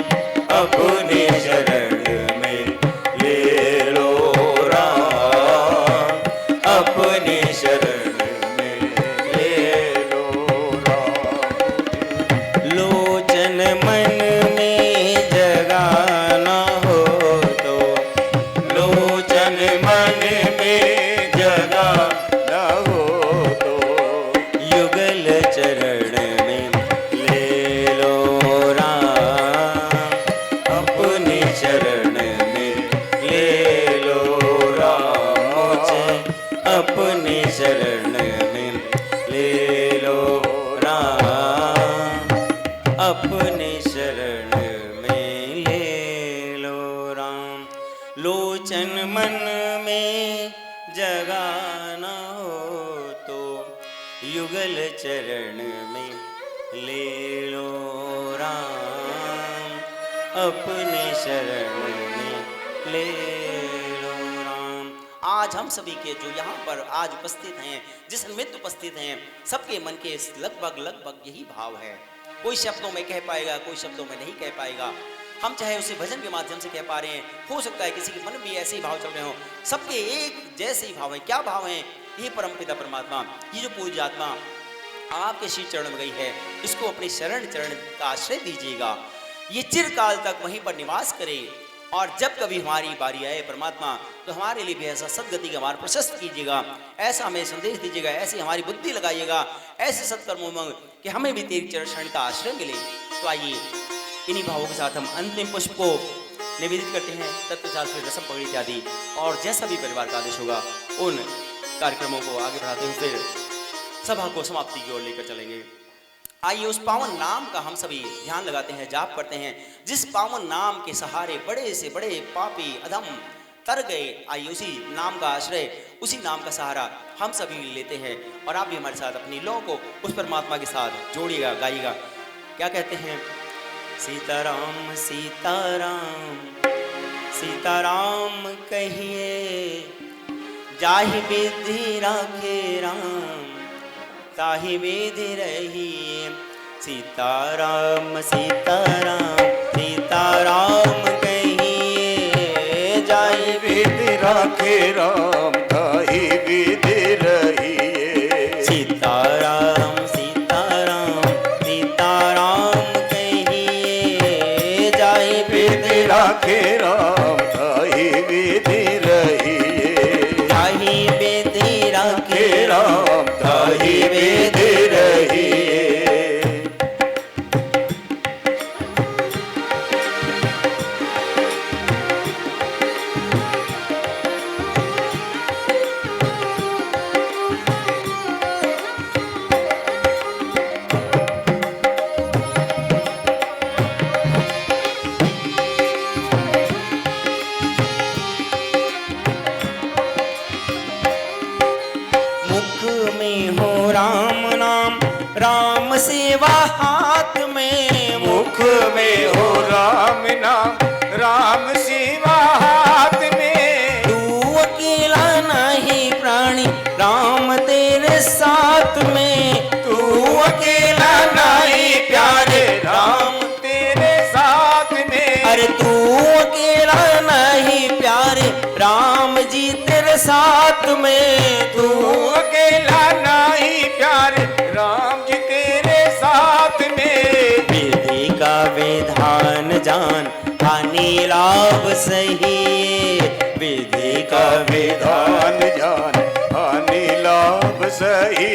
अपने शरण में ले लो राम अपने शरण में, ले लो राम। लोचन मन में जगाना हो तो, लोचन मन में जगा न हो तो, युगल चरण में ले लो राम अपनी शरण में ले लो राम मुझे अपनी शरण में ले लो राम अपने शरण में ले लो राम। लोचन मन में जगाना हो तो, युगल चरण में ले लो राम अपने शरण में ले लो राम। आज हम सभी के जो यहाँ पर आज उपस्थित हैं, जिस निमित्त उपस्थित हैं, सबके मन के लगभग लगभग यही भाव है। कोई शब्दों में कह पाएगा, कोई शब्दों में नहीं कह पाएगा। हम चाहे उसे भजन के माध्यम से कह पा रहे हैं, हो सकता है किसी के मन में भी ऐसे ही भाव चल रहे हो। सबके एक जैसे ही भाव है। क्या भाव है? ये परमपिता परमात्मा, ये जो पूज्य आत्मा आपके श्री चरण में गई है, इसको अपने शरण चरण का आश्रय दीजिएगा। ये चिरकाल तक वहीं पर निवास करे, और जब कभी हमारी बारी आए परमात्मा, तो हमारे लिए भी ऐसा सदगति का मार्ग प्रशस्त कीजिएगा, ऐसा हमें संदेश दीजिएगा, ऐसी हमारी बुद्धि लगाइएगा, ऐसे सत्कर्मों में कि हमें भी तेरी चरण शरण का आश्रय मिले। तो आइए इन्हीं भावों के साथ हम अंतिम पुष्प को निवेदित करते हैं, तत्वचार से रसम पगड़ी इत्यादि, और जैसा भी परिवार का आदेश होगा उन कार्यक्रमों को आगे बढ़ाते हुए फिर सभा को समाप्ति की ओर लेकर चलेंगे। आइए उस पावन नाम का हम सभी ध्यान लगाते हैं, जाप करते हैं, जिस पावन नाम के सहारे बड़े से बड़े पापी अधम तर गए। आइए उसी नाम का आश्रय, उसी नाम का सहारा हम सभी लेते हैं, और आप भी हमारे साथ अपनी लौ को उस परमात्मा के साथ जोड़िएगा, गाइएगा। क्या कहते हैं? सीताराम सीताराम सीताराम कहिए, जाहि विधि राखे राम, ताहि विधि रहिए। सीताराम सीताराम सीताराम कहिए, जाहि विधि राखे राम, ताहि सेवा हाथ में, मुख में हो राम नाम, राम सेवा हाथ में। तू अकेला नहीं प्राणी, राम तेरे साथ में। तू अकेला नहीं प्यारे, राम तेरे साथ में। अरे तू अकेला नहीं प्यारे, राम जी तेरे साथ में। तू अकेला नहीं प्यारे, राम जी तेरे साथ में। विधि का विधान जान, हानि लाभ सही। विधि का विधान जान, हानि लाभ सही।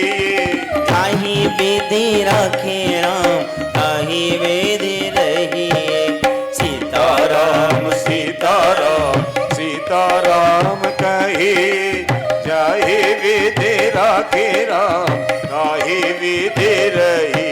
ताहि विधि रखे राम, ताहि विधि रहिए। सीताराम सीताराम सीताराम कही, जाहि विधि राखे राम, ताहि विधि रहिए।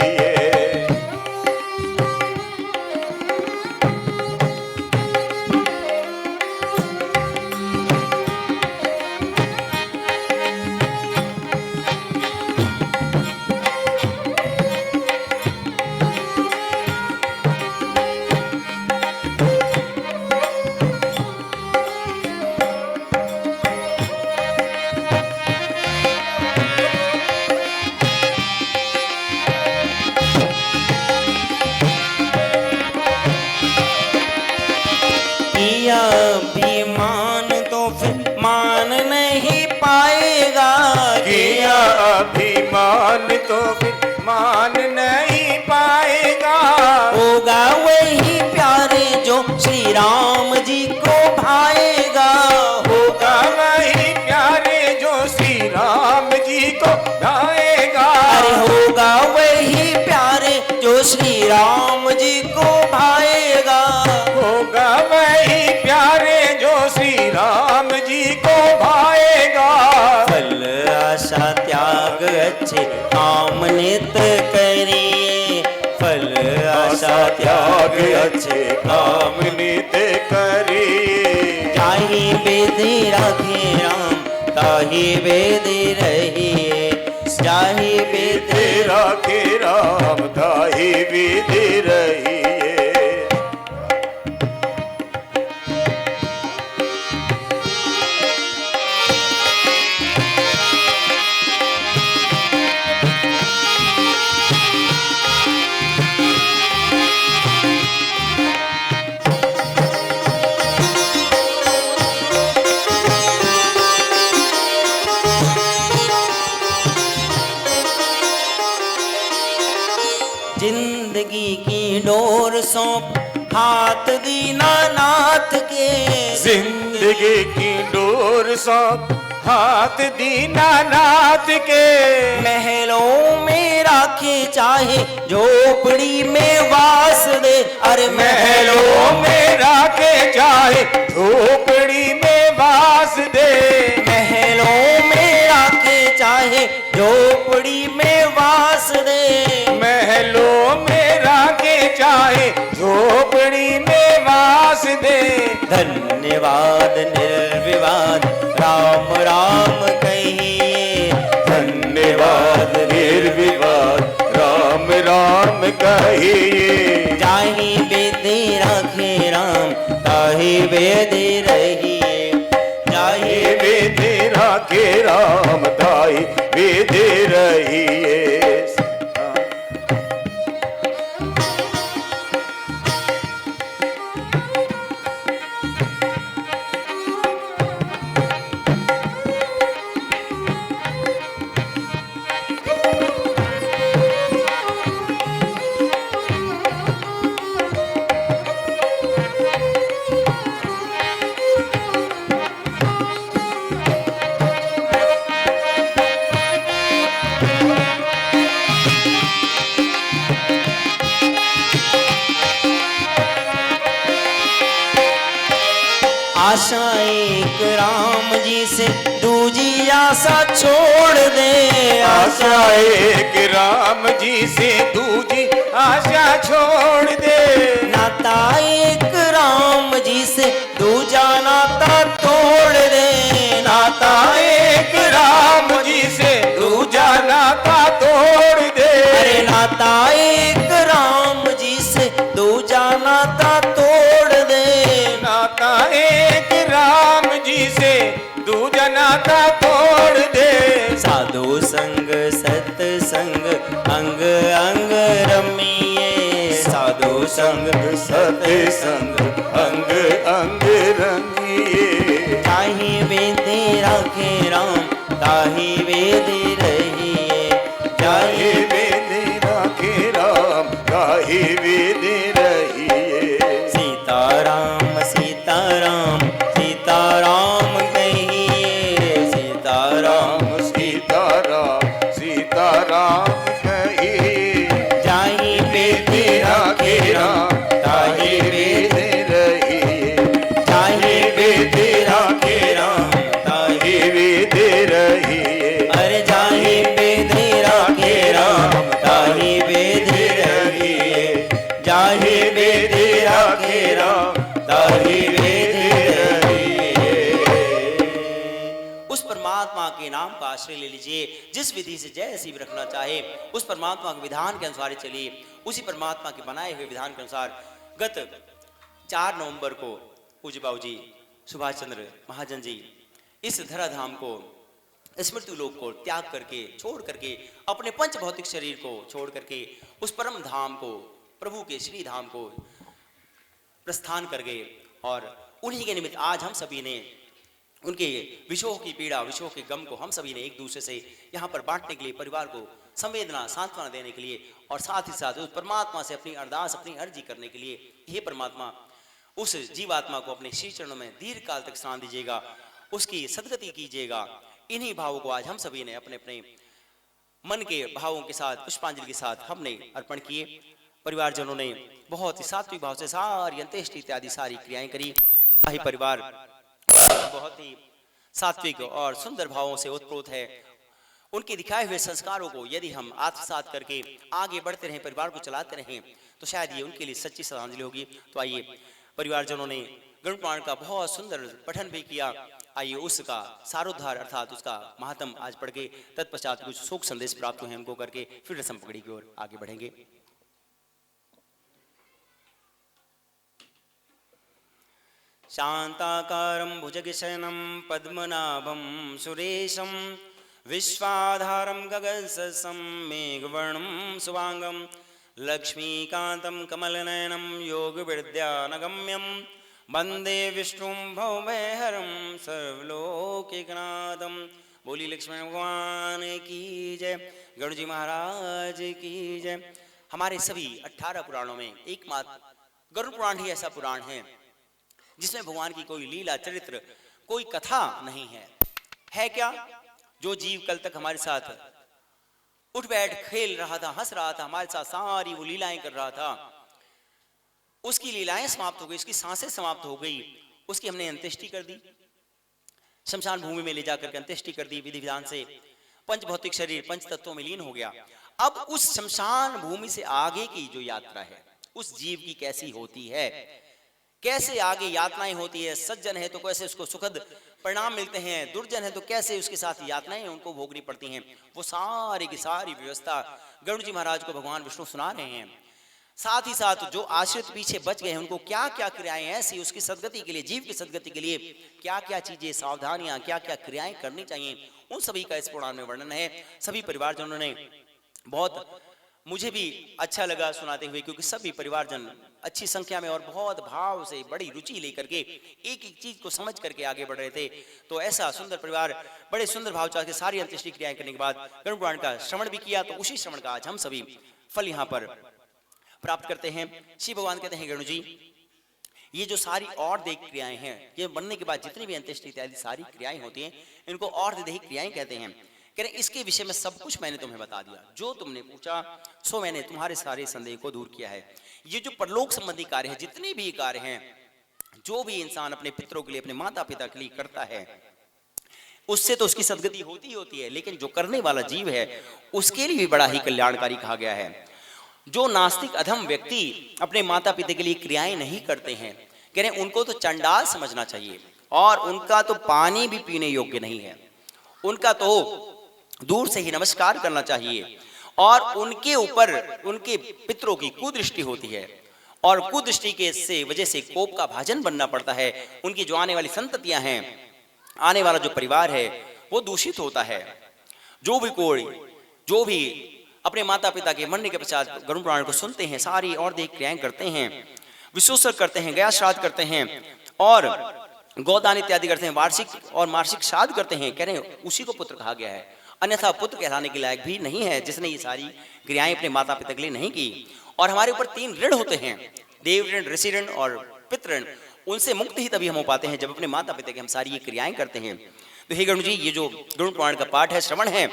किया अभिमान तो फिर मान नहीं पाएगा। किया अभिमान तो फिर मान नहीं पाएगा। होगा वही प्यारे जो श्री राम जी को भाएगा। होगा वही प्यारे जो श्री राम जी को भाएगा। अरे होगा वही प्यारे जो श्री राम जी को भाएगा। होगा वही प्यारे जो श्री राम जी को भाएगा। फल आशा त्याग अच्छे काम नित करिए। फल आशा त्याग अच्छे काम नित करिए। ताहि विधि रखे राम, ताहि विधि रहिए। ताहि विधि राखे राम, ताहि विधि रहिए। जिंदगी की डोर सौंप हाथ दीनानाथ के। जिंदगी की डोर सौंप हाथ दीनानाथ के। महलों में राखे चाहे झोपड़ी में वास दे। अरे महलों में राखे चाहे झोपड़ी में वास दे। महलों में राखे चाहे झोपड़ी में वास दे। महलों में राखे चाहे झोपड़ी में वास दे। धन्यवाद निर्विवाद राम राम कहिए। धन्यवाद निर्विवाद राम राम कहिए। जाहि विधि रखे राम, ताहि विधि रहिए। जाहि विधि राखे राम, ताहि विधि रहिए। आशा एक राम जी से दूजी आशा छोड़ दे। आशा एक राम जी से दूजी आशा छोड़ दे। नाता एक राम जी से दूजा नाता तोड़ दे। नाता एक राम जी से दूजा नाता तोड़ दे। अरे नाता संग सत्संग अंग अंग रंगिए। ताहि वेद राखे राम ताहि वेद रहिए। ताहि वेद राखे राम ताहि वेद रहिए। सीताराम सीताराम सीताराम कहिए। सीताराम सीताराम सीताराम कहिए। जाहि वेद राखे राम ताहि वेद रहिए। जाहि वेद राखे राम ताहि वेद रहिए। अरे जाहि वेद राखे राम ताहि वेद रहिए। जाहि वेद राखे राम ताहि वेद रहिए। उस परमात्मा के नाम का आश्रय ले लीजिए। जिस विधि से जैसी भी रखना चाहे उस परमात्मा के विधान के अनुसार ही चलिए। उसी परमात्मा के बनाए हुए विधान के अनुसार गत 4 नवंबर को पूज्य बाबूजी सुभाष चंद्र महाजन जी इस धराधाम को स्मृति लोक को त्याग करके छोड़ करके अपने पंच भौतिक शरीर को छोड़ करके उस परम धाम को प्रभु के श्री धाम को प्रस्थान कर गए। और उन्हीं के निमित्त आज हम सभी ने उनके विशोह की पीड़ा विशोह के गम को हम सभी ने एक दूसरे से यहाँ पर बांटने के लिए परिवार को संवेदना सांत्वना देने के लिए और साथ ही साथ उस परमात्मा से अपनी अरदास अपनी अर्जी करने के लिए हे परमात्मा उस जीवात्मा को अपने श्री चरणों में दीर्घ काल तक स्थान दीजिएगा उसकी सदगति कीजिएगा। इन्हीं भावों को आज हम सभी ने अपने अपने मन के भावों के साथ पुष्पांजलि के साथ हमने अर्पण किए। परिवारजनों ने बहुत ही सात्विक भाव से सारी अंत्येष्टि इत्यादि सारी क्रियाएं करी। परिवार बहुत ही सात्विक और सुंदर भावों से ओतप्रोत है। उनके दिखाए हुए संस्कारों को यदि हम आत्मसात करके आगे बढ़ते रहें परिवार को चलाते रहें तो शायद ये उनके लिए सच्ची श्रद्धांजलि होगी। तो आइए परिवारजनों ने गरुड़ पुराण का बहुत सुंदर पठन भी किया। आइए उसका सारोद्धार अर्थात उसका महात्म आज पढ़ के तत्पश्चात कुछ शोक संदेश प्राप्त हुए हमको करके फिर रसम पकड़ी की ओर आगे बढ़ेंगे। शांताकारं भुजगशयनं पद्मनाभं सुरेशं विश्वाधारं गगनसदृशं मेघवर्णं शुभांगं लक्ष्मीकान्तं कमलनयनं योगविद्यानगम्यं वंदे विष्णुं भवभयहरं सर्वलोकैकनाथं। बोली लक्ष्मण भगवान की जय, गरुड़ जी महाराज की जय। हमारे सभी 18 पुराणों में एकमात्र गरुड़ पुराण ही ऐसा पुराण है जिसमें भगवान की कोई लीला चरित्र कोई कथा नहीं है क्या? जो जीव कल तक हमारे साथ उठ बैठ खेल रहा था हंस रहा था हमारे साथ सारी वो लीलाएं कर रहा था उसकी लीलाएं समाप्त हो गई उसकी सांसें समाप्त हो गई उसकी हमने अंत्येष्टि कर दी। शमशान भूमि में ले जाकर के अंत्येष्टि कर दी विधि विधान से। पंच भौतिक शरीर पंच तत्वों में लीन हो गया। अब उस शमशान भूमि से आगे की जो यात्रा है उस जीव की कैसी होती है, कैसे आगे यातनाएं होती है। सज्जन है तो कैसे उसको सुखद परिणाम मिलते हैं, दुर्जन है तो कैसे उसके साथ यातनाएं उनको भोगनी पड़ती हैं। वो सारी की सारी व्यवस्था गरुड़ जी महाराज को भगवान विष्णु सुना रहे हैं। साथ ही साथ जो आश्रित पीछे बच गए हैं उनको क्या क्या क्रियाएं ऐसी उसकी सदगति के लिए जीव की सदगति के लिए क्या क्या चीजें सावधानियां क्या क्या क्रियाएं करनी चाहिए उन सभी का इस पुराण में वर्णन है। सभी परिवारजनों ने बहुत मुझे भी अच्छा लगा सुनाते हुए क्योंकि सभी परिवारजन अच्छी संख्या में और बहुत भाव से बड़ी रुचि लेकर के एक एक चीज को समझ करके आगे बढ़ रहे थे। तो ऐसा सुंदर परिवार बड़े सुंदर भाव चाह के सारी अंत्येष्टि क्रियाएं करने के बाद गरुड़ पुराण का श्रवण भी किया। तो उसी श्रवण का आज हम सभी फल यहाँ पर प्राप्त करते हैं। शिव भगवान कहते हैं गरुड़ जी ये जो सारी और देह क्रियाएं हैं ये बनने के बाद जितनी भी अंत्येष्टि इत्यादि सारी क्रियाएं होती हैं इनको और देह क्रियाएं कहते हैं। कह रहे इसके विषय में सब कुछ मैंने तुम्हें बता दिया, जो तुमने पूछा सो मैंने तुम्हारे सारे संदेह को दूर किया है। ये जो परलोक संबंधी कार्य है जितने भी कार्य हैं जो भी इंसान अपने पितरों के लिए अपने माता पिता के लिए करता है उससे तो उसकी सदगति होती है, लेकिन जो करने वाला जीव है उसके लिए भी बड़ा ही कल्याणकारी कहा गया है। जो नास्तिक अधम व्यक्ति अपने माता पिता के लिए क्रियाएं नहीं करते हैं कह रहे उनको तो चंडाल समझना चाहिए और उनका तो पानी भी पीने योग्य नहीं है। उनका तो दूर से ही नमस्कार करना चाहिए और उनके ऊपर उनके पितरों की कुदृष्टि होती है और कुदृष्टि के से वजह से कोप का भाजन बनना पड़ता है। उनकी जो आने वाली संततियां हैं आने वाला जो परिवार है वो दूषित होता है। जो भी अपने माता पिता के मरने के पश्चात गरुड़ पुराण को सुनते हैं, सारी और देह क्रियाएं करते हैं, विशोषण करते हैं, गया श्राद्ध करते हैं और गोदान इत्यादि करते हैं, वार्षिक और मासिक श्राद्ध करते हैं, कह रहे हैं उसी को पुत्र कहा गया है, अन्यथा पुत्र कहलाने के लायक भी नहीं है जिसने ये सारी क्रियाएं अपने माता पिता के लिए नहीं की। और हमारे ऊपर 3 ऋण होते हैं, देव ऋण, ऋषि ऋण और पितृ ऋण। उनसे मुक्त ही तभी हम हो पाते हैं जब अपने माता पिता की हम सारी ये क्रियाएं करते हैं। तो हे गरुड़ जी, ये जो गरुड़ पुराण का पाठ है, श्रवण है,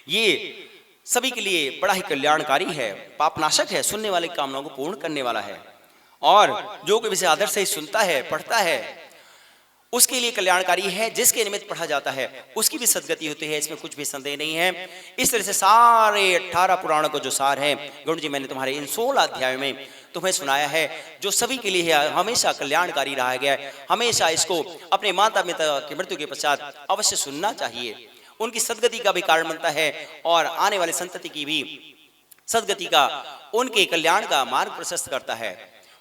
ये सभी के लिए बड़ा ही कल्याणकारी है, पापनाशक है, सुनने वाले कामनाओं को पूर्ण करने वाला है। और जो कोई इसे आदर से सुनता है, पढ़ता है, उसके लिए कल्याणकारी है। जिसके निमित्त पढ़ा जाता है उसकी भी सदगति होती है, इसमें कुछ भी संदेह नहीं है। इस तरह से सारे 18 पुराणों को जो सार है गरुड़ जी, मैंने तुम्हारे इन 16 अध्यायों में तुम्हें सुनाया है, जो सभी के लिए है, हमेशा कल्याणकारी रहा गया है। हमेशा इसको अपने माता पिता की मृत्यु के पश्चात अवश्य सुनना चाहिए, उनकी सदगति का भी कारण बनता है और आने वाले संतति की भी सदगति का, उनके कल्याण का मार्ग प्रशस्त करता है।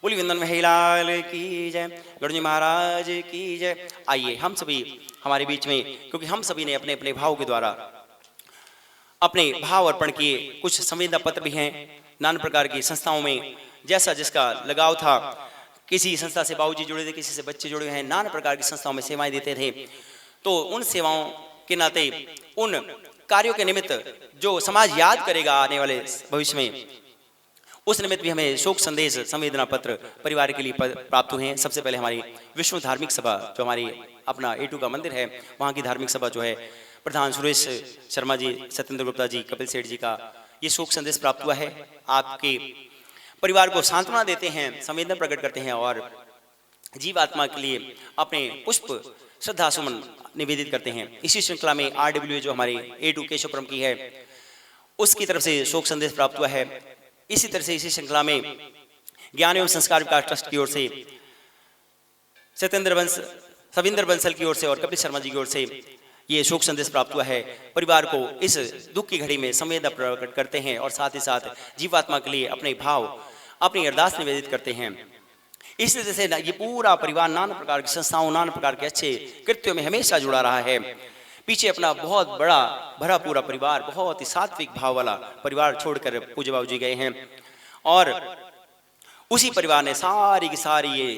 बोली वृंदावन महिलाल की जय, गरुड़ जी महाराज की जय। आइए हम सभी हमारे बीच में, क्योंकि हम सभी ने अपने अपने भाव के द्वारा अपने भाव अर्पण किए, कुछ संवेदना पत्र भी हैं, नाना प्रकार की संस्थाओं में जैसा जिसका लगाव था, किसी संस्था से बाबूजी जुड़े थे, किसी से बच्चे जुड़े हैं, नाना प्रकार की संस्थाओं में सेवाएं देते थे। तो उन सेवाओं के नाते, उन कार्यों के निमित्त जो समाज याद करेगा आने वाले भविष्य में, उस निमित्त भी हमें शोक संदेश, संवेदना पत्र परिवार के लिए प्राप्त हुए हैं। सबसे पहले हमारी विश्व धार्मिक सभा, जो हमारी अपना A2 का मंदिर है, वहाँ की धार्मिक सभा जो है, प्रधान सुरेश शर्मा जी, सत्येंद्र गुप्ता जी, कपिल सेठ जी का ये शोक संदेश प्राप्त हुआ है। आपके परिवार को सांत्वना देते हैं, संवेदना प्रकट करते हैं और जीवात्मा के लिए अपने पुष्प श्रद्धा सुमन निवेदित करते हैं। इसी श्रृंखला में RWA जो हमारे A2 केशवपुरम की है, उसकी तरफ से शोक संदेश प्राप्त हुआ है। इसी तरह से इसी श्रृंखला में ज्ञान एवं संस्कार विकास ट्रस्ट की ओर से सविंदर बंसल की ओर से और कपिल शर्मा जी की ओर से ये शोक संदेश प्राप्त हुआ है। परिवार को इस दुख की घड़ी में संवेदना प्रकट करते हैं और साथ ही साथ जीवात्मा के लिए अपने भाव, अपनी अरदास निवेदित करते हैं। इस तरह से ये पूरा परिवार नाना प्रकार की संस्थाओं, नाना प्रकार के अच्छे कृत्यों में हमेशा जुड़ा रहा है। पीछे अपना बहुत बड़ा भरा पूरा परिवार, बहुत ही सात्विक भाव वाला परिवार छोड़कर पूज्य बाबू जी गए हैं और उसी परिवार ने सारी की सारी ये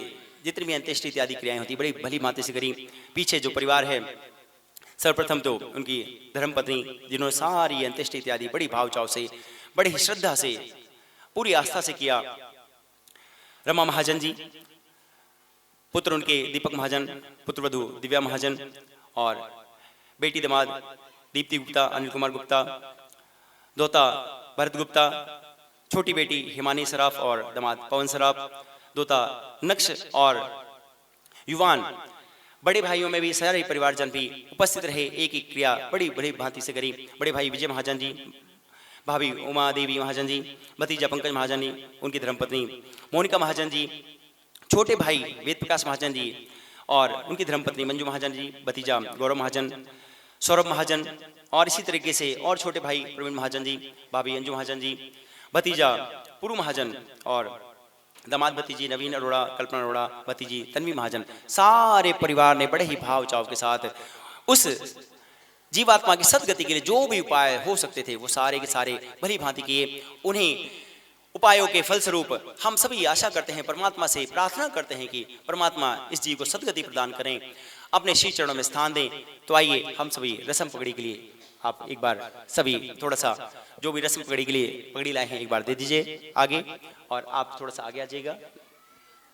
जितनी भी अंत्येष्टि इत्यादि क्रियाएं होती बड़ी भली भांति से करी। पीछे जो परिवार है, सर्वप्रथम तो उनकी धर्मपत्नी, जिन्होंने सारी अंत्येष्टि इत्यादि बड़ी भाव चाव से, बड़ी श्रद्धा से, पूरी आस्था से किया। रमा महाजन जी, पुत्र उनके दीपक महाजन, पुत्र वधु दिव्या महाजन और बेटी दामाद दीप्ति गुप्ता, अनिल कुमार गुप्ता, दोता भरत गुप्ता, छोटी बेटी हिमानी सराफ और दामाद पवन सराफ, दोता नक्श और युवान। बड़े भाइयों में भी सारे परिवारजन भी उपस्थित रहे, एक एक क्रिया बड़ी बड़ी भांति से करी। बड़े भाई विजय महाजन जी, भाभी उमा देवी महाजन जी, भतीजा पंकज महाजन जी, उनकी धर्मपत्नी मोनिका महाजन जी, छोटे भाई वेद प्रकाश महाजन जी और उनकी धर्मपत्नी मंजू महाजन जी, भतीजा गौरव महाजन, सौरभ महाजन और इसी तरीके से और छोटे भाई प्रवीण महाजन जी, भाभी अंजू महाजन जी, भतीजा पुरु महाजन और दामाद भतीजी नवीन अरोड़ा, कल्पना अरोड़ा, भतीजी तन्वी महाजन। सारे परिवार ने बड़े ही भाव चाव के साथ उस जीवात्मा की सदगति के लिए जो भी उपाय हो सकते थे वो सारे के सारे भली भांति किए। उन्हीं उपायों के फलस्वरूप हम सभी आशा करते हैं, परमात्मा से प्रार्थना करते हैं कि परमात्मा इस जीव को सदगति प्रदान करें, अपने श्री चरणों में स्थान दें। तो आइए हम सभी रस्म पगड़ी के लिए आप एक बार सभी थोड़ा सा जो भी रस्म पगड़ी के लिए पगड़ी लाए हैं एक बार दे दीजिए आगे, और आप थोड़ा सा आगे आ जाइएगा।